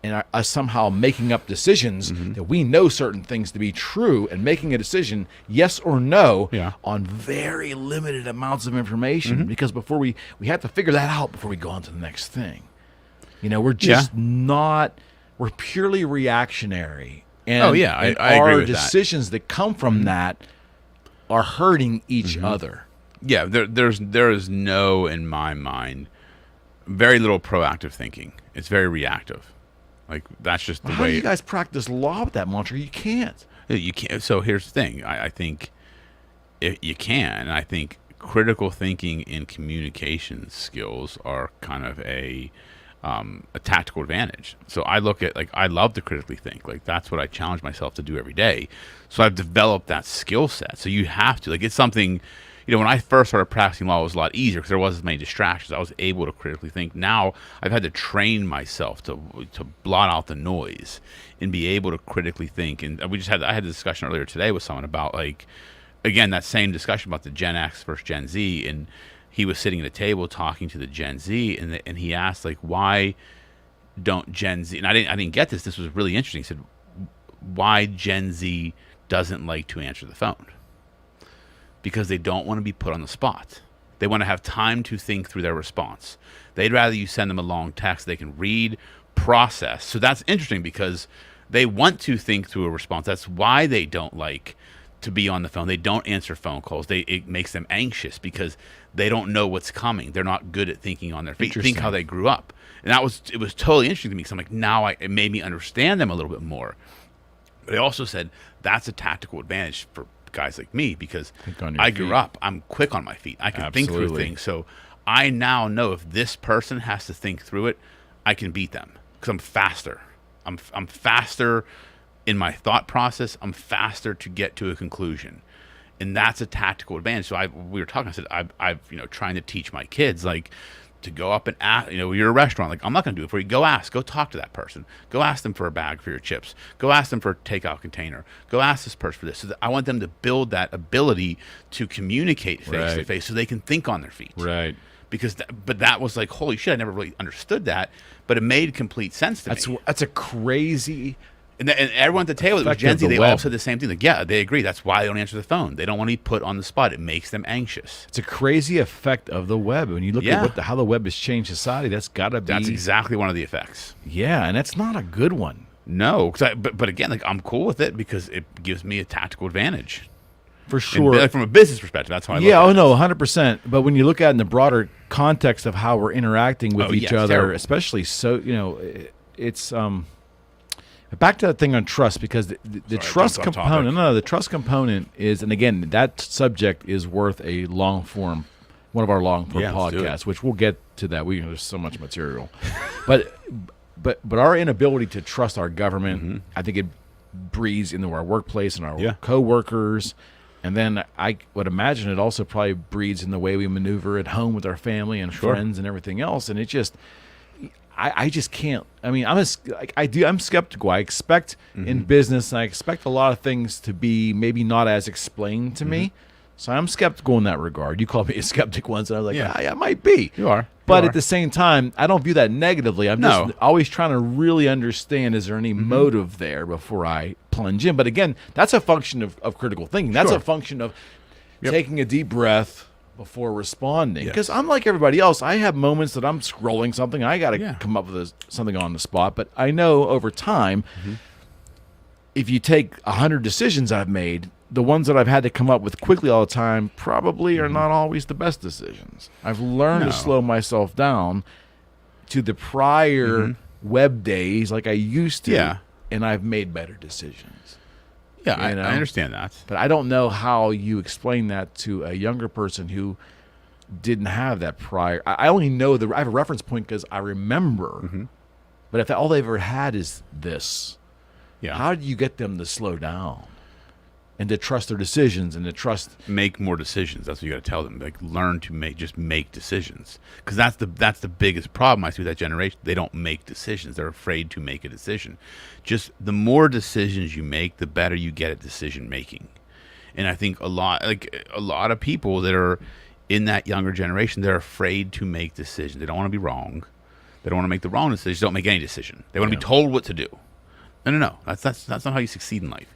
And us somehow making up decisions that we know certain things to be true and making a decision, yes or no, on very limited amounts of information. Because before we have to figure that out before we go on to the next thing. We're just we're purely reactionary. And, I and agree our with decisions that come from that are hurting each other. Yeah, there is no, in my mind, very little proactive thinking. It's very reactive. Like that's just the way. How do you guys practice law with that mantra? You can't. You can't. So here's the thing. I think you can. And I think critical thinking and communication skills are kind of a tactical advantage. So I look at, like, I love to critically think. Like, that's what I challenge myself to do every day. So I've developed that skill set. So you have to, like, it's something, when I first started practicing law, it was a lot easier because there wasn't as many distractions. I was able to critically think. Now I've had to train myself to blot out the noise and be able to critically think. And I had a discussion earlier today with someone about, like, again, that same discussion about the Gen X versus Gen Z, and he was sitting at a table talking to the Gen Z, and he asked, like, why don't Gen Z, and I didn't get this. This was really interesting. He said, why Gen Z doesn't like to answer the phone? Because they don't want to be put on the spot. They want to have time to think through their response. They'd rather you send them a long text they can read, process. So that's interesting because they want to think through a response. That's why they don't like to be on the phone. They don't answer phone calls. It makes them anxious because they don't know what's coming. They're not good at thinking on their feet. Think how they grew up. And it was totally interesting to me because I'm like, now it made me understand them a little bit more. But I also said that's a tactical advantage for guys like me because I grew up. I'm quick on my feet. I can think through things. So I now know if this person has to think through it, I can beat them because I'm faster. I'm faster in my thought process. I'm faster to get to a conclusion, and that's a tactical advantage. So we were talking. I said I've trying to teach my kids, like, to go up and ask. You're a restaurant. Like, I'm not going to do it for you. Go ask. Go talk to that person. Go ask them for a bag for your chips. Go ask them for a takeout container. Go ask this person for this. So I want them to build that ability to communicate face to face, so they can think on their feet. Right. Because that was like, holy shit, I never really understood that, but it made complete sense to me. That's a crazy. And everyone at the table, it was Gen Z, they all said the same thing. Like, yeah, they agree. That's why they don't answer the phone. They don't want to be put on the spot. It makes them anxious. It's a crazy effect of the web. When you look at how the web has changed society, that's got to be. That's exactly one of the effects. Yeah, and that's not a good one. No, but again, like, I'm cool with it because it gives me a tactical advantage. For sure. And, like, from a business perspective, that's how I look at it. Yeah, 100%. But when you look at it in the broader context of how we're interacting with each other, terrible. Especially it's back to that thing on trust, because the trust component. No, the trust component is, and again, that subject is worth a long form, one of our long form podcasts, which we'll get to that. There's so much material, but our inability to trust our government, I think it breeds into our workplace and our coworkers, and then I would imagine it also probably breeds in the way we maneuver at home with our family and friends and everything else, and it just. I just can't. I mean, I'm skeptical. I expect in business, I expect a lot of things to be maybe not as explained to me. So I'm skeptical in that regard. You called me a skeptic once, and I was like, yeah, I might be. You are. But at the same time, I don't view that negatively. I'm just always trying to really understand, is there any motive there before I plunge in? But again, that's a function of critical thinking. That's a function of taking a deep breath before responding, because unlike everybody else, I have moments that I'm scrolling something, I got to come up with something on the spot, but I know over time, if you take 100 decisions I've made, the ones that I've had to come up with quickly all the time probably are not always the best decisions. I've learned to slow myself down to the prior web days like I used to, and I've made better decisions. Yeah, I understand that. But I don't know how you explain that to a younger person who didn't have that prior. I only know I have a reference point because I remember. But if all they've ever had is this, how do you get them to slow down and to trust their decisions and to trust? Make more decisions. That's what you got to tell them. Like, learn to make decisions, because that's the biggest problem I see with that generation. They don't make decisions. They're afraid to make a decision. Just the more decisions you make, the better you get at decision making. And I think a lot of people that are in that younger generation, they're afraid to make decisions. They don't want to be wrong. They don't want to make the wrong decision. Don't make any decision. They want to be told what to do. No. That's not how you succeed in life.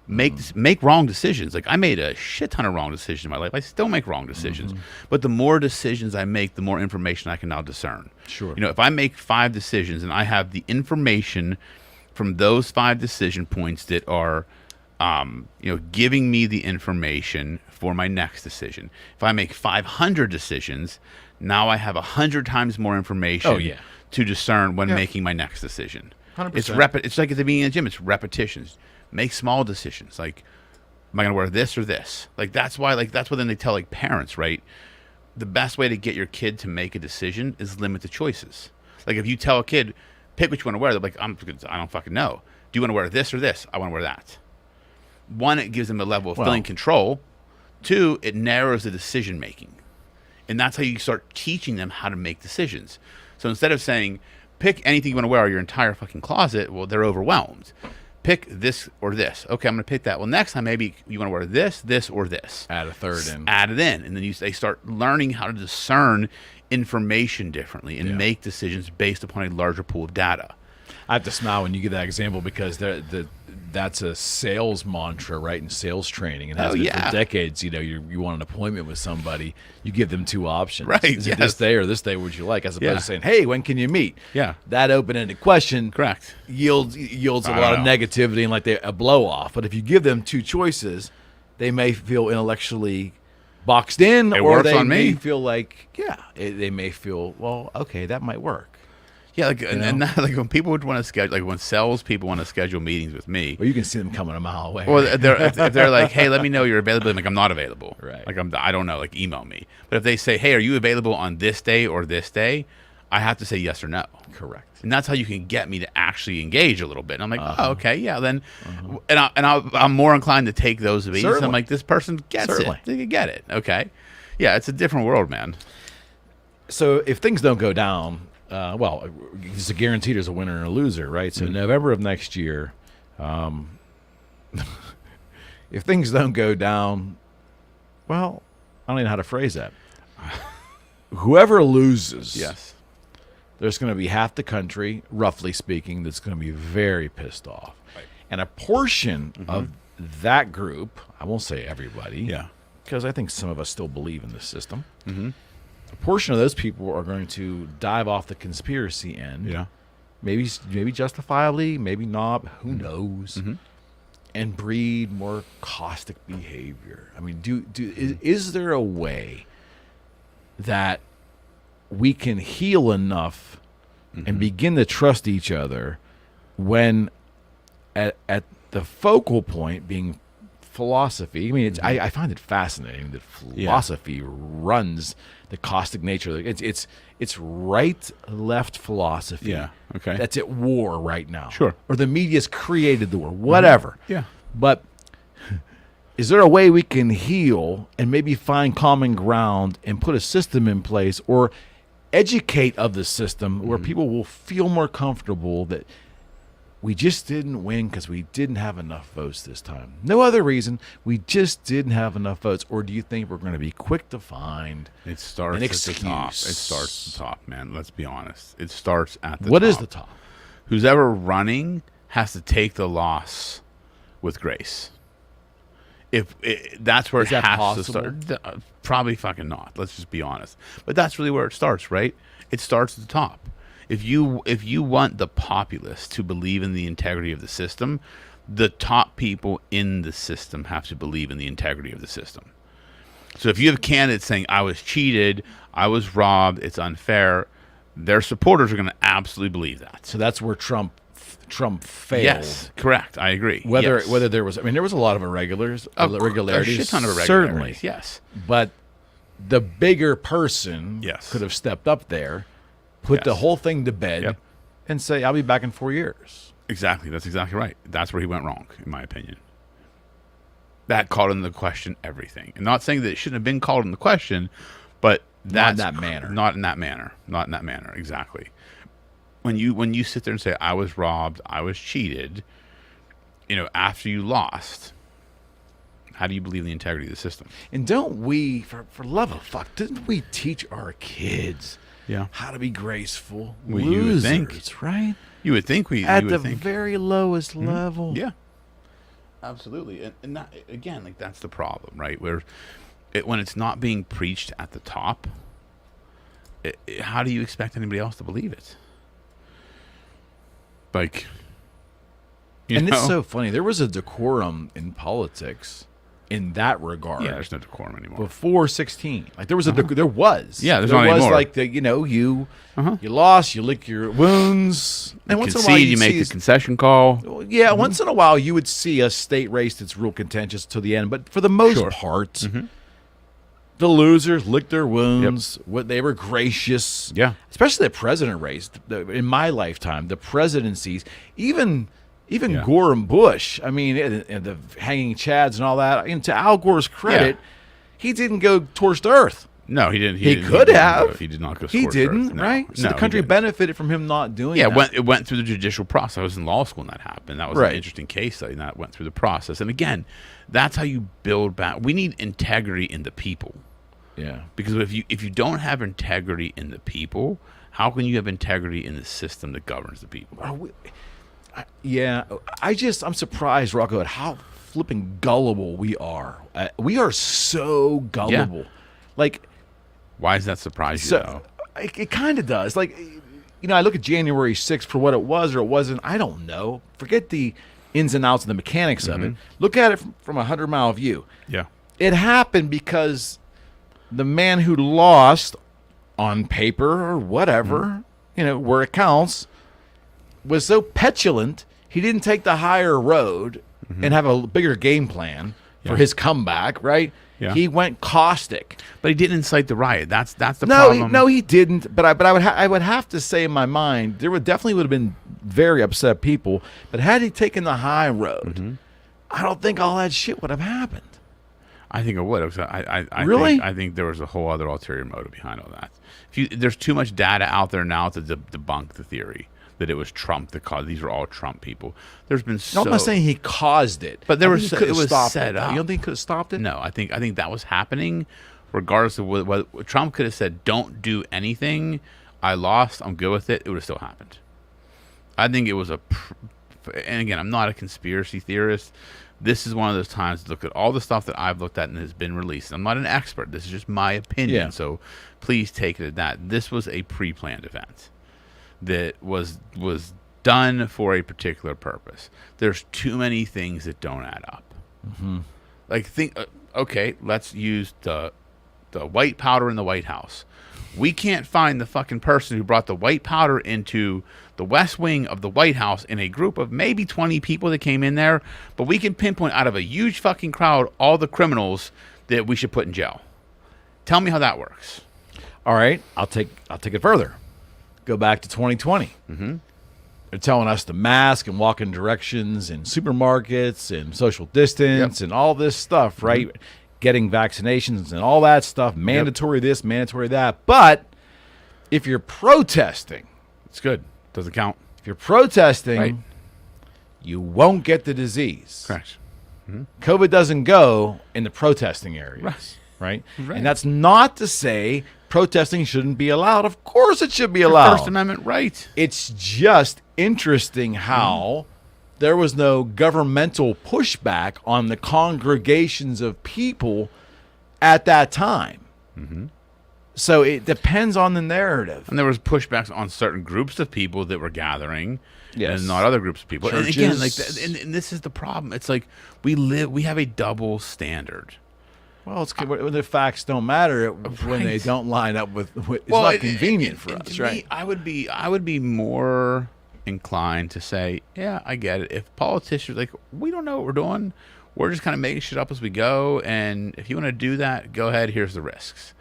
Make wrong decisions. Like, I made a shit ton of wrong decisions in my life. I still make wrong decisions. But the more decisions I make, the more information I can now discern. Sure. If I make 5 decisions and I have the information from those 5 decision points that are, giving me the information for my next decision. If I make 500 decisions, now I have 100 times more information to discern when making my next decision. 100%. It's like at the beginning of the gym. It's repetitions. Make small decisions. Like, Am I going to wear this or this? Like, that's why then they tell, like, parents, right? The best way to get your kid to make a decision is limit the choices. Like, if you tell a kid, pick what you want to wear, they're like, I don't fucking know. Do you want to wear this or this? I want to wear that. One, it gives them a level of feeling control. Two, it narrows the decision making. And that's how you start teaching them how to make decisions. So instead of saying, pick anything you want to wear out of your entire fucking closet, well, they're overwhelmed. Pick this or this. Okay, I'm going to pick that. Well, next time maybe you want to wear this, this, or this. Add a third in. Add it in. And then they start learning how to discern information differently and make decisions based upon a larger pool of data. I have to smile when you give that example because that's a sales mantra, right? In sales training, and has been for decades. You know, you want an appointment with somebody, you give them two options. Right? Is it this day or this day? Would you like? As opposed to saying, "Hey, when can you meet?" Yeah, that open-ended question, correct, yields a lot of negativity and like a blow off. But if you give them two choices, they may feel intellectually boxed in, or they may feel like, they may feel, well, okay, that might work. Yeah, like and that, like when people would want to schedule, like when salespeople want to schedule meetings with me, well, you can see them coming a mile away. Well, if they're like, "Hey, let me know your availability," I'm like, I'm not available. Right. Like I don't know. Like email me. But if they say, "Hey, are you available on this day or this day?" I have to say yes or no. Correct. And that's how you can get me to actually engage a little bit. And I'm like, oh, okay, yeah, then, I'm more inclined to take those meetings. I'm like, this person gets it. They can get it. Okay. Yeah, it's a different world, man. So if things don't go down, well, it's a guarantee there's a winner and a loser, right? So November of next year, if things don't go down, well, I don't even know how to phrase that. Whoever loses, there's going to be half the country, roughly speaking, that's going to be very pissed off. Right. And a portion of that group, I won't say everybody, because I think some of us still believe in this system. A portion of those people are going to dive off the conspiracy end. Yeah. Maybe justifiably, maybe not. Who knows? And breed more caustic behavior. I mean, is there a way that we can heal enough and begin to trust each other when at the focal point being philosophy? I mean, I find it fascinating that philosophy runs the caustic nature. It's right-left philosophy. Yeah. Okay. That's at war right now. Sure. Or the media's created the war. Whatever. Yeah. But is there a way we can heal and maybe find common ground and put a system in place or educate of the system where people will feel more comfortable that we just didn't win because we didn't have enough votes this time? No other reason. We just didn't have enough votes. Or do you think we're going to be quick to find it starts an at excuse? The top. It starts at the top, man. Let's be honest. It starts at the top. What is the top? Who's ever has to take the loss with grace. That's where it has to start. Probably fucking not. Let's just be honest. But that's really where it starts, right? It starts at the top. If you want the populace to believe in the integrity of the system, the top people in the system have to believe in the integrity of the system. So if you have candidates saying, I was cheated, I was robbed, it's unfair, their supporters are going to absolutely believe that. So that's where Trump failed. Yes, correct. I agree. Whether there was a lot of irregularities, a shit ton of irregularities, certainly. Yes. But the bigger person could have stepped up there, put the whole thing to bed, and say, I'll be back in 4 years. Exactly. That's exactly right. That's where he went wrong, in my opinion. That called into question everything. And not saying that it shouldn't have been called into question, but not in that manner. Not in that manner. Exactly. When you sit there and say, I was robbed, I was cheated, after you lost, how do you believe in the integrity of the system? And don't we, for love of fuck, didn't we teach our kids how to be graceful? Well, losers, you would think, right? You would think at the very lowest level. Yeah, absolutely. And that, again, like that's the problem, right? Where when it's not being preached at the top, how do you expect anybody else to believe it? Like, it's so funny. There was a decorum in politics in that regard. Yeah, there's no decorum anymore. Before 16, like there was there was. Yeah, there's there not was anymore. Like you lost, you lick your wounds, and once in a while you make the concession call. Yeah, once in a while you would see a state race that's real contentious till the end, but for the most part, the losers licked their wounds. What they were gracious. Yeah, especially the president race. In my lifetime, the presidencies, even Gore and Bush. I mean, and the hanging chads and all that. And to Al Gore's credit, he didn't go torched earth. No, he didn't. He could have. He did not go. He didn't, earth. No. right? So no, the country benefited from him not doing that. Yeah, it went through the judicial process. I was in law school when that happened. That was an interesting case study. That went through the process. And again, that's how you build back. We need integrity in the people. Yeah. Because if you don't have integrity in the people, how can you have integrity in the system that governs the people? I'm surprised, Rocco, at how flipping gullible we are. We are so gullible. Yeah. Like, why does that surprise you, though? It kind of does. Like, I look at January 6th for what it was or it wasn't. I don't know. Forget the ins and outs and the mechanics of it. Look at it from a 100-mile view. Yeah. It happened because the man who lost on paper or whatever, where it counts, was so petulant, he didn't take the higher road and have a bigger game plan for his comeback, right? Yeah. He went caustic. But he didn't incite the riot. That's the problem. No, he didn't. But I would have to say in my mind, there would have been very upset people. But had he taken the high road, I don't think all that shit would have happened. I think it would. Really? I think there was a whole other ulterior motive behind all that. There's too much data out there now to debunk the theory that it was Trump that caused. These were all Trump people. There's been so. No, I'm not saying he caused it, but it was set up. You don't think he could have stopped it? No, I think that was happening, regardless of what Trump could have said. Don't do anything. I lost. I'm good with it. It would have still happened. I think it was and again, I'm not a conspiracy theorist. This is one of those times to look at all the stuff that I've looked at and has been released. I'm not an expert. This is just my opinion. So please take it at that. This was a pre-planned event that was done for a particular purpose. There's too many things that don't add up. Like okay, let's use the white powder in the White House. We can't find the fucking person who brought the white powder into the West Wing of the White House in a group of maybe 20 people that came in there, but we can pinpoint out of a huge fucking crowd all the criminals that we should put in jail. Tell me how that works. All right, I'll take it further. Go back to 2020. They're telling us to mask and walk in directions in supermarkets and social distance and all this stuff, right? Getting vaccinations and all that stuff, mandatory this, mandatory that. But if you're protesting, it's good. Doesn't count. If you're protesting, you won't get the disease. Correct. COVID doesn't go in the protesting areas, right? And that's not to say protesting shouldn't be allowed. Of course it should be allowed. First Amendment right. It's just interesting how there was no governmental pushback on the congregations of people at that time. So it depends on the narrative. And there was pushbacks on certain groups of people that were gathering and not other groups of people. Churches. And again, and this is the problem. It's like we have a double standard. Well, it's when the facts don't matter when they don't line up with it's not convenient for us, right? Me, I would be more inclined to say, yeah, I get it. If politicians we don't know what we're doing, we're just kind of making shit up as we go, and if you want to do that, go ahead. Here's the risks,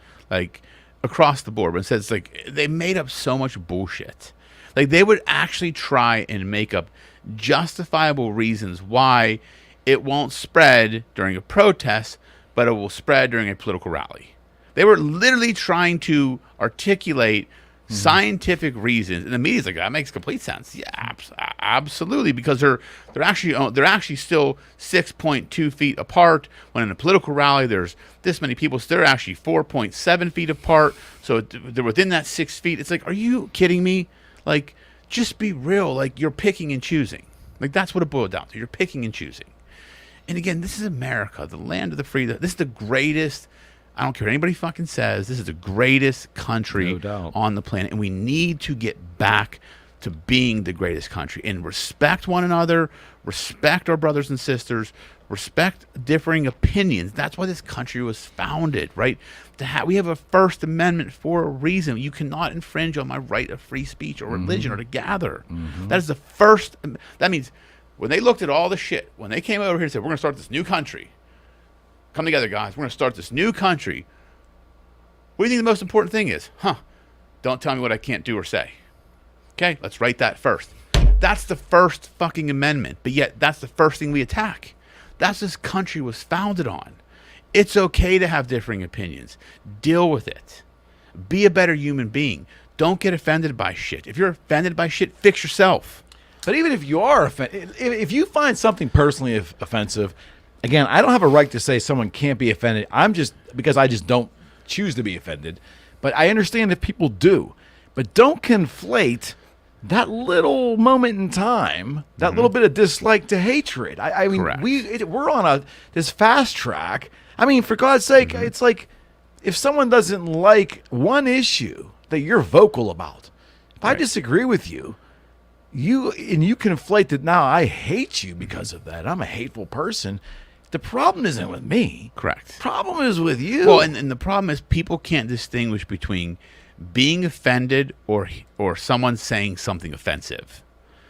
across the board. But instead, it's they made up so much bullshit. They would actually try and make up justifiable reasons why it won't spread during a protest, but it will spread during a political rally. They were literally trying to articulate scientific reasons, and the media's like, that makes complete sense. Yeah, absolutely, because they're actually still 6.2 feet apart. When in a political rally, there's this many people, so they're actually 4.7 feet apart. So they're within that 6 feet. It's like, are you kidding me? Just be real. You're picking and choosing. That's what it boiled down to. You're picking and choosing. And again, this is America, the land of the free. This is the greatest. I don't care what anybody fucking says. This is the greatest country on the planet, and we need to get back to being the greatest country and respect one another, respect our brothers and sisters, Respect differing opinions. That's why this country was founded, right? We have a First Amendment for a reason. You cannot infringe on my right of free speech or religion or to gather. That is the first. That means when they looked at all the shit, when they came over here and said, we're going to start this new country. Come together, guys. We're going to start this new country. What do you think the most important thing is? Don't tell me what I can't do or say. Okay, let's write that first. That's the first fucking amendment, but yet that's the first thing we attack. That's what this country was founded on. It's okay to have differing opinions. Deal with it. Be a better human being. Don't get offended by shit. If you're offended by shit, fix yourself. But even if you are offended, if you find something personally offensive, again, I don't have a right to say someone can't be offended. Because I just don't choose to be offended. But I understand if people do. But don't conflate that little moment in time, that little bit of dislike to hatred. I mean, we're on this fast track. I mean, for God's sake, it's like if someone doesn't like one issue that you're vocal about, if I disagree with you, you conflate that now I hate you because of that. I'm a hateful person. The problem isn't with me. Correct. The problem is with you. Well, and the problem is people can't distinguish between being offended or someone saying something offensive.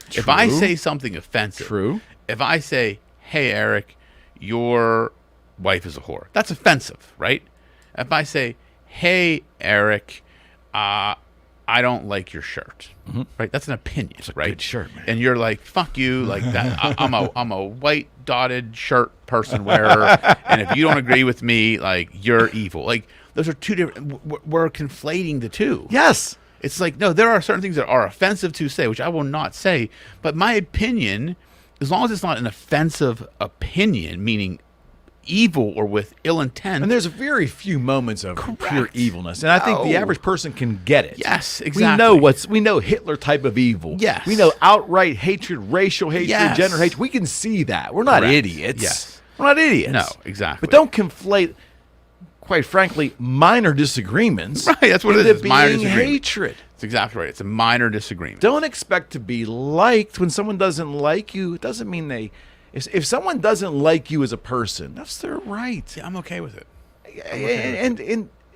True. If I say something offensive, True. If I say, hey, Eric, your wife is a whore, that's offensive, right? If I say, hey, Eric, I don't like your shirt, right? That's an opinion, it's a right? Good shirt, man. And you're like, fuck you, like that. I'm a white dotted shirt person wearer, and if you don't agree with me, like you're evil. Like those are two different. We're conflating the two. Yes. It's like, no, there are certain things that are offensive to say, which I will not say. But my opinion, as long as it's not an offensive opinion, meaning evil or with ill intent. And there's very few moments of pure evilness. And I think the average person can get it. Yes, exactly. We know Hitler type of evil. Yes. We know outright hatred, racial hatred, gender hatred. We can see that. We're not idiots. Yes. We're not idiots. No, exactly. But don't conflate, quite frankly, minor disagreements. Right, that's what it is. It's minor disagreement. Hatred. That's exactly right. It's a minor disagreement. Don't expect to be liked when someone doesn't like you. It doesn't mean they... If someone doesn't like you as a person, that's their right. Yeah, I'm okay with it.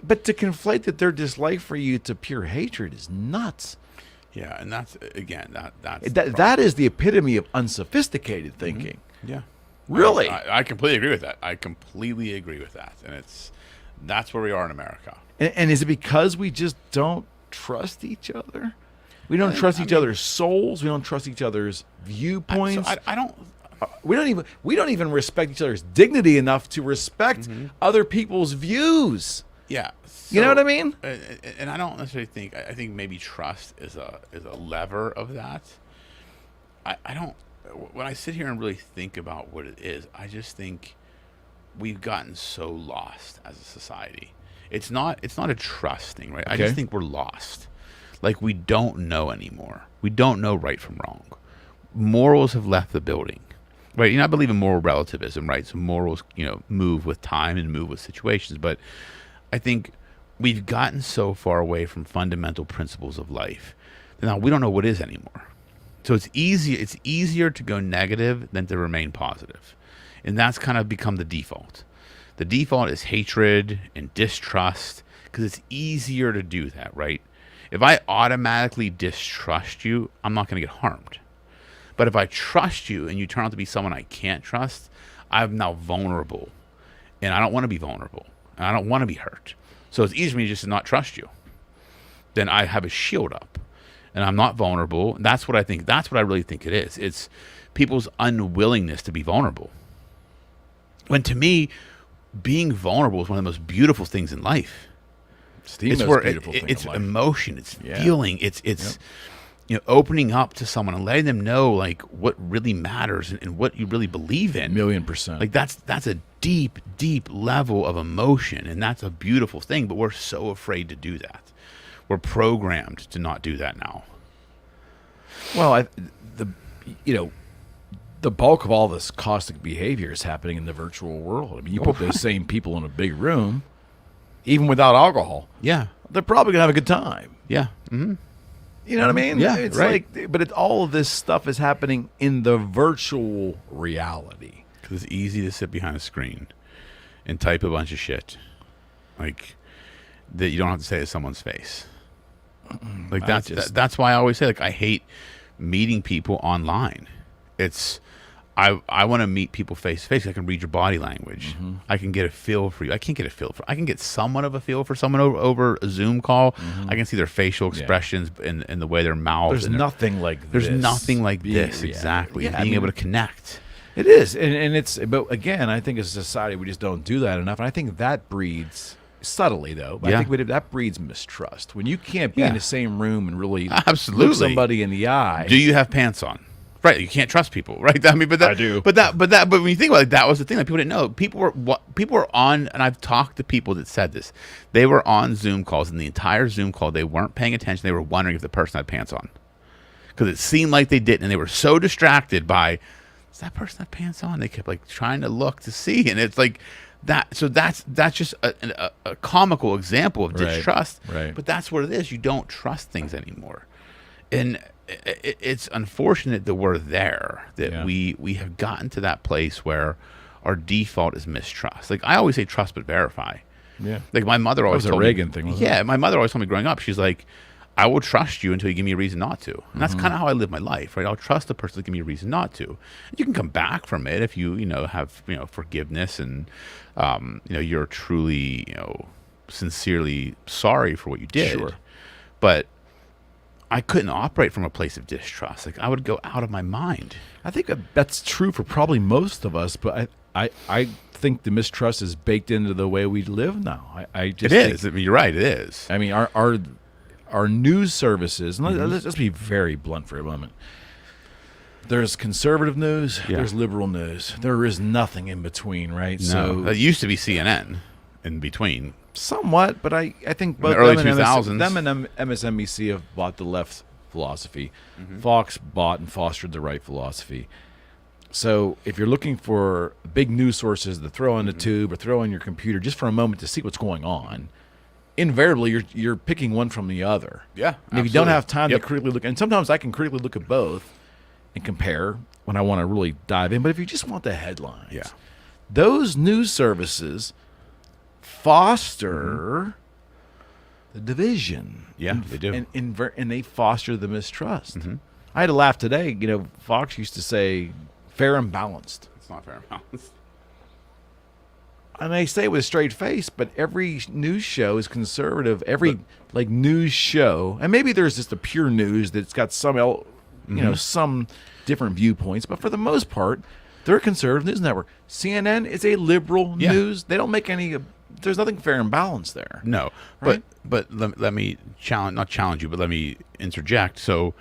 But to conflate that their dislike for you to pure hatred is nuts. Yeah, and that's again that is the epitome of unsophisticated thinking. Yeah, really. I completely agree with that. And that's where we are in America. And is it because we just don't trust each other? We don't trust each other's souls. We don't trust each other's viewpoints. I don't. We don't even respect each other's dignity enough to respect other people's views. Yeah, you know what I mean. And I don't necessarily think. I think maybe trust is a lever of that. I don't. When I sit here and really think about what it is, I just think we've gotten so lost as a society. It's not a trust thing, right? Okay. I just think we're lost. Like we don't know anymore. We don't know right from wrong. Morals have left the building. Right, I believe in moral relativism, right? So morals, move with time and move with situations. But I think we've gotten so far away from fundamental principles of life that now we don't know what is anymore. So it's easier to go negative than to remain positive. And that's kind of become the default. The default is hatred and distrust because it's easier to do that, right? If I automatically distrust you, I'm not going to get harmed. But if I trust you and you turn out to be someone I can't trust, I'm now vulnerable. And I don't want to be vulnerable. And I don't want to be hurt. So it's easier for me just to not trust you. Then I have a shield up. And I'm not vulnerable. And that's what I think. That's what I really think it is. It's people's unwillingness to be vulnerable. When to me, being vulnerable is one of the most beautiful things in life. It's emotion. It's feeling. It's opening up to someone and letting them know like what really matters and what you really believe in. 1,000,000%. Like that's a deep, deep level of emotion, and that's a beautiful thing. But we're so afraid to do that. We're programmed to not do that now. Well, the bulk of all this caustic behavior is happening in the virtual world. I mean, you put those same people in a big room, even without alcohol. Yeah, they're probably gonna have a good time. Yeah. Mm-hmm. You know what I mean? Yeah, it's right. But all of this stuff is happening in the virtual reality. Because it's easy to sit behind a screen and type a bunch of shit, like that you don't have to say to someone's face. Like that's why I always say, like, I hate meeting people online. It's I want to meet people face to face. I can read your body language. Mm-hmm. I can get a feel for you. I can't get a feel for. I can get somewhat of a feel for someone over a Zoom call. Mm-hmm. I can see their facial expressions and the way their mouth. There's nothing like this. There's nothing like this. Exactly. Yeah, being able to connect. It is, and it's. But again, I think as a society we just don't do that enough. And I think that breeds. Subtly, though, but I think that breeds mistrust. When you can't be in the same room and really look somebody in the eye. Do you have pants on? Right, you can't trust people, right? I mean, I do. But when you think about it, that was the thing that people didn't know. People were on, and I've talked to people that said this. They were on Zoom calls, and the entire Zoom call, they weren't paying attention. They were wondering if the person had pants on, because it seemed like they didn't, and they were so distracted by, does that person have pants on? They kept like trying to look to see, and it's like. That's just a comical example of distrust. Right. But that's what it is. You don't trust things anymore, and it's unfortunate that we're there. That we have gotten to that place where our default is mistrust. Like I always say, trust but verify. Yeah. Like my mother always told me. That was a Reagan thing. Wasn't it? My mother always told me growing up. She's like, I will trust you until you give me a reason not to. And that's kind of how I live my life, right? I'll trust the person to give me a reason not to. And you can come back from it if you have, forgiveness and, you're truly, sincerely sorry for what you did. Sure. But I couldn't operate from a place of distrust. Like I would go out of my mind. I think that's true for probably most of us, but I think the mistrust is baked into the way we live now. It is. I mean, you're right. It is. I mean, our news services, and let's be very blunt for a moment. There's conservative news, there's liberal news. There is nothing in between, right? No, so it used to be CNN in between. Somewhat, but I think both in the early 2000s. them and MSNBC have bought the left philosophy. Mm-hmm. Fox bought and fostered the right philosophy. So if you're looking for big news sources to throw on the tube or throw on your computer just for a moment to see what's going on, invariably you're picking one from the other. Yeah. And if you don't have time to critically look, and sometimes I can critically look at both and compare when I want to really dive in. But if you just want the headlines, those news services foster the division. Yeah, they do. And they foster the mistrust. Mm-hmm. I had to laugh today. Fox used to say fair and balanced. It's not fair and balanced. And they say it with a straight face, but every news show is conservative. Every news show, and maybe there's just a pure news that's got some, some different viewpoints, but for the most part, they're a conservative news network. CNN is a liberal news. They don't make any. There's nothing fair and balanced there. No, right? but let me not challenge you, but let me interject. So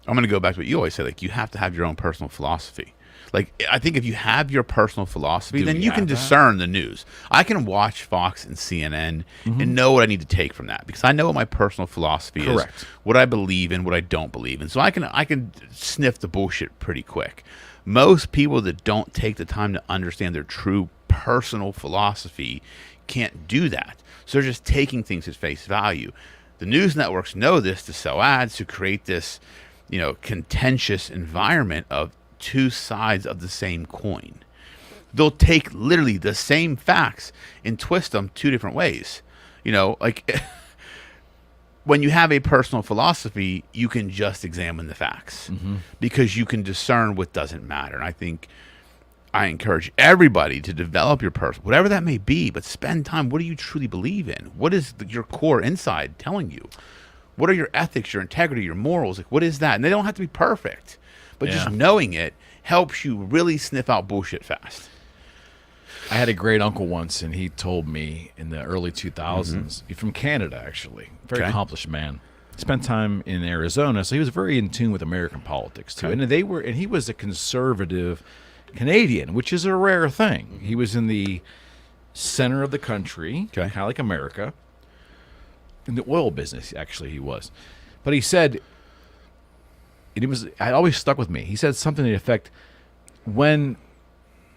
I'm going to go back to what you always say. Like you have to have your own personal philosophy. Like, I think if you have your personal philosophy, then you can discern the news. I can watch Fox and CNN and know what I need to take from that because I know what my personal philosophy is, what I believe in, what I don't believe in. So I can sniff the bullshit pretty quick. Most people that don't take the time to understand their true personal philosophy can't do that. So they're just taking things at face value. The news networks know this to sell ads, to create this, contentious environment of two sides of the same coin. They'll take literally the same facts and twist them two different ways. When you have a personal philosophy, you can just examine the facts because you can discern what doesn't matter. And I think I encourage everybody to develop your personal, whatever that may be, but spend time. What do you truly believe in? What is your core inside telling you? What are your ethics, your integrity, your morals? Like, what is that? And they don't have to be perfect. But just knowing it helps you really sniff out bullshit fast. I had a great uncle once, and he told me in the early 2000s, he's from Canada, actually, very accomplished man. Spent time in Arizona, so he was very in tune with American politics, too. And he was a conservative Canadian, which is a rare thing. He was in the center of the country, kind of like America, in the oil business, actually, he was. But he said... It always stuck with me. He said something to the effect, when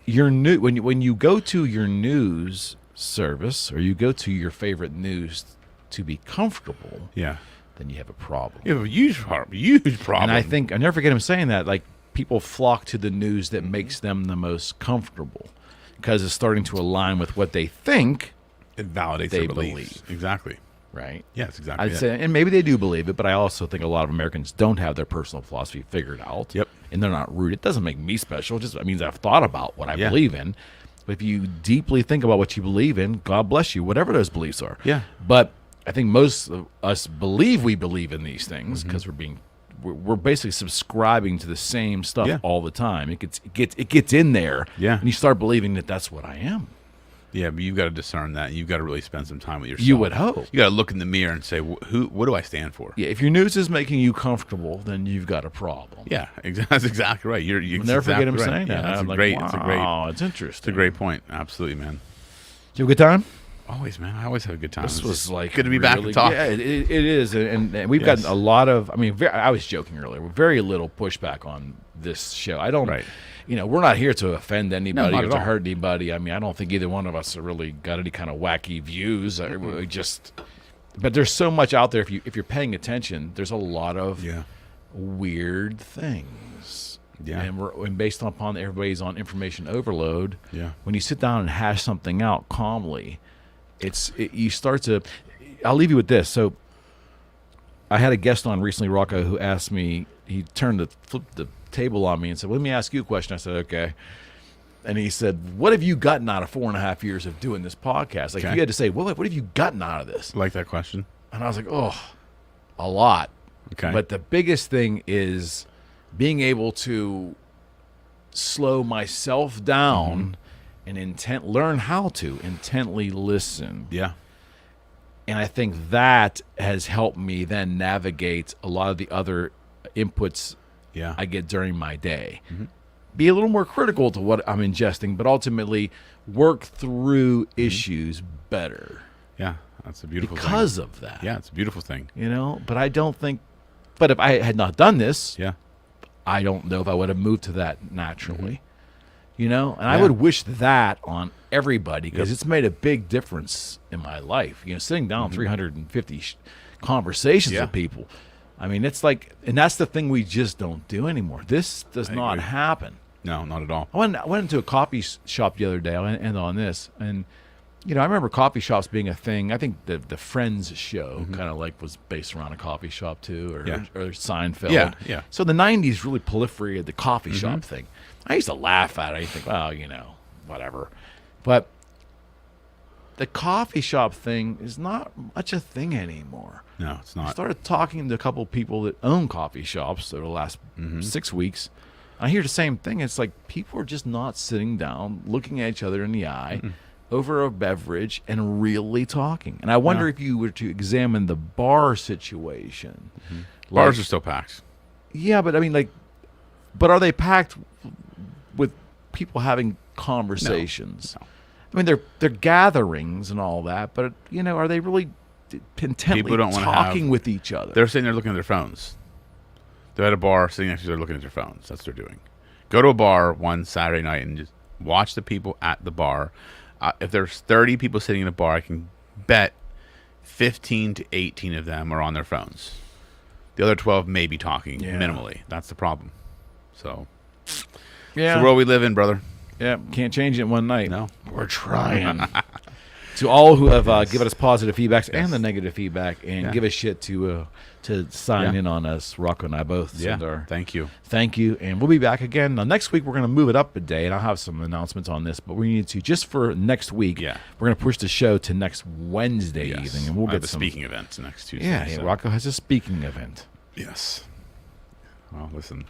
you go to your news service or you go to your favorite news to be comfortable, then you have a problem. You have a huge problem. And I never forget him saying that. Like, people flock to the news that makes them the most comfortable because it's starting to align with what they think It validates they their beliefs. believe. Exactly. Right? Yes, exactly. I'd say, and maybe they do believe it, but I also think a lot of Americans don't have their personal philosophy figured out. Yep. And they're not rude. It doesn't make me special. It just means I've thought about what I Yeah. believe in. But if you deeply think about what you believe in, God bless you, whatever those beliefs are. Yeah. But I think most of us believe we believe in these things Mm-hmm. because we're basically subscribing to the same stuff Yeah. all the time. It gets in there. Yeah. And you start believing that that's what I am. Yeah, but you've got to discern that. You've got to really spend some time with yourself. You would hope. You got to look in the mirror and say, what do I stand for? Yeah, if your news is making you comfortable, then you've got a problem. Yeah, that's exactly right. You're I'll never forget him saying Yeah, that. that's I'm like, great. wow, it's interesting. It's a great point. Absolutely, man. Did you have a good time? Always, man. I always have a good time. This It's was just like good to be back really- and talk. Yeah, it is, and we've Yes. gotten a lot of. I mean, I was joking earlier. Very little pushback on this show. I don't. Right. We're not here to offend anybody not or at to all. hurt anybody. I mean, I don't think either one of us have really got any kind of wacky views. We just. But there's so much out there. If you're paying attention, there's a lot of Yeah. weird things. Yeah. And based upon everybody's on information overload. Yeah. When you sit down and hash something out calmly, you start to. I'll leave you with this. So, I had a guest on recently, Rocco, who asked me. He flipped the table on me and said, "Let me ask you a question." I said, "Okay." And he said, "What have you gotten out of 4.5 years of doing this podcast? Like, if Okay. you had to say, what have you gotten out of this?" Like that question. And I was like, "Oh, a lot." Okay. But the biggest thing is being able to slow myself down and learn how to intently listen. Yeah. And I think that has helped me then navigate a lot of the other inputs Yeah. I get during my day. Be a little more critical to what I'm ingesting, but ultimately work through issues better Yeah. That's a beautiful thing. because of that. Yeah, it's a beautiful thing. But I don't think, but if I had not done this, Yeah. I don't know if I would have moved to that naturally. And I Yeah. would wish that on everybody because Yep. it's made a big difference in my life. Sitting down 350 conversations Yeah. with people. I mean, it's like, and that's the thing we just don't do anymore. This does not agree. happen. No, not at all. I went into a coffee shop the other day. I'll end on this. And, I remember coffee shops being a thing. I think the Friends show kind of like was based around a coffee shop too, or Seinfeld. Yeah, yeah. So the 90s really proliferated the coffee shop thing. I used to laugh at it. I think, well, whatever. But the coffee shop thing is not much a thing anymore. No, it's I not. started talking to a couple of people that own coffee shops over the last 6 weeks. I hear the same thing. It's like people are just not sitting down, looking at each other in the eye over a beverage and really talking. And I wonder if you were to examine the bar situation. Bars are still packed. Yeah, but I mean, but are they packed with people having conversations? No. I mean, they're gatherings and all that, but are they really intently People don't wanna talking with each other? They're sitting there looking at their phones. They're at a bar sitting next to each other looking at their phones. That's what they're doing. Go to a bar one Saturday night and just watch the people at the bar. If there's 30 people sitting in a bar, I can bet 15 to 18 of them are on their phones. The other 12 may be talking minimally. That's the problem. So, it's Yeah, the world we live in, brother. yeah, can't change it in one night. No. We're trying. To all who have given us positive feedbacks and the negative feedback, and give us shit to sign in on us, Rocco and I both. Yeah. send our Thank you. thank you, and we'll be back again. Now, next week we're going to move it up a day, and I'll have some announcements on this. But we need to just for next week. Yeah. We're going to push the show to next Wednesday evening, and we'll I get have a some speaking event next Tuesday. Yeah, so- Rocco has a speaking event. Yes. Well, listen,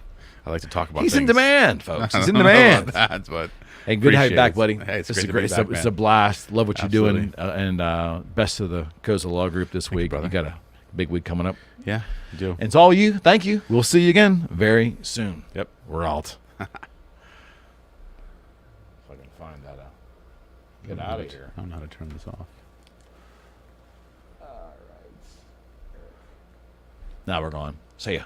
I like to talk about He's in things. demand, folks. He's in I don't know demand. about that, but Hey, good to have you appreciate back, it. buddy. Hey, it's This great is to great. be back, It's a man. blast. Love what you're doing, Absolutely. and best of the Cozza Law Group this week. brother. You got a big week coming up. Yeah, you do. And it's all you. Thank you. We'll see you again very soon. Yep. We're out. If I can find that out. Get out of here. I don't know how to turn this off. Now we're gone. See ya.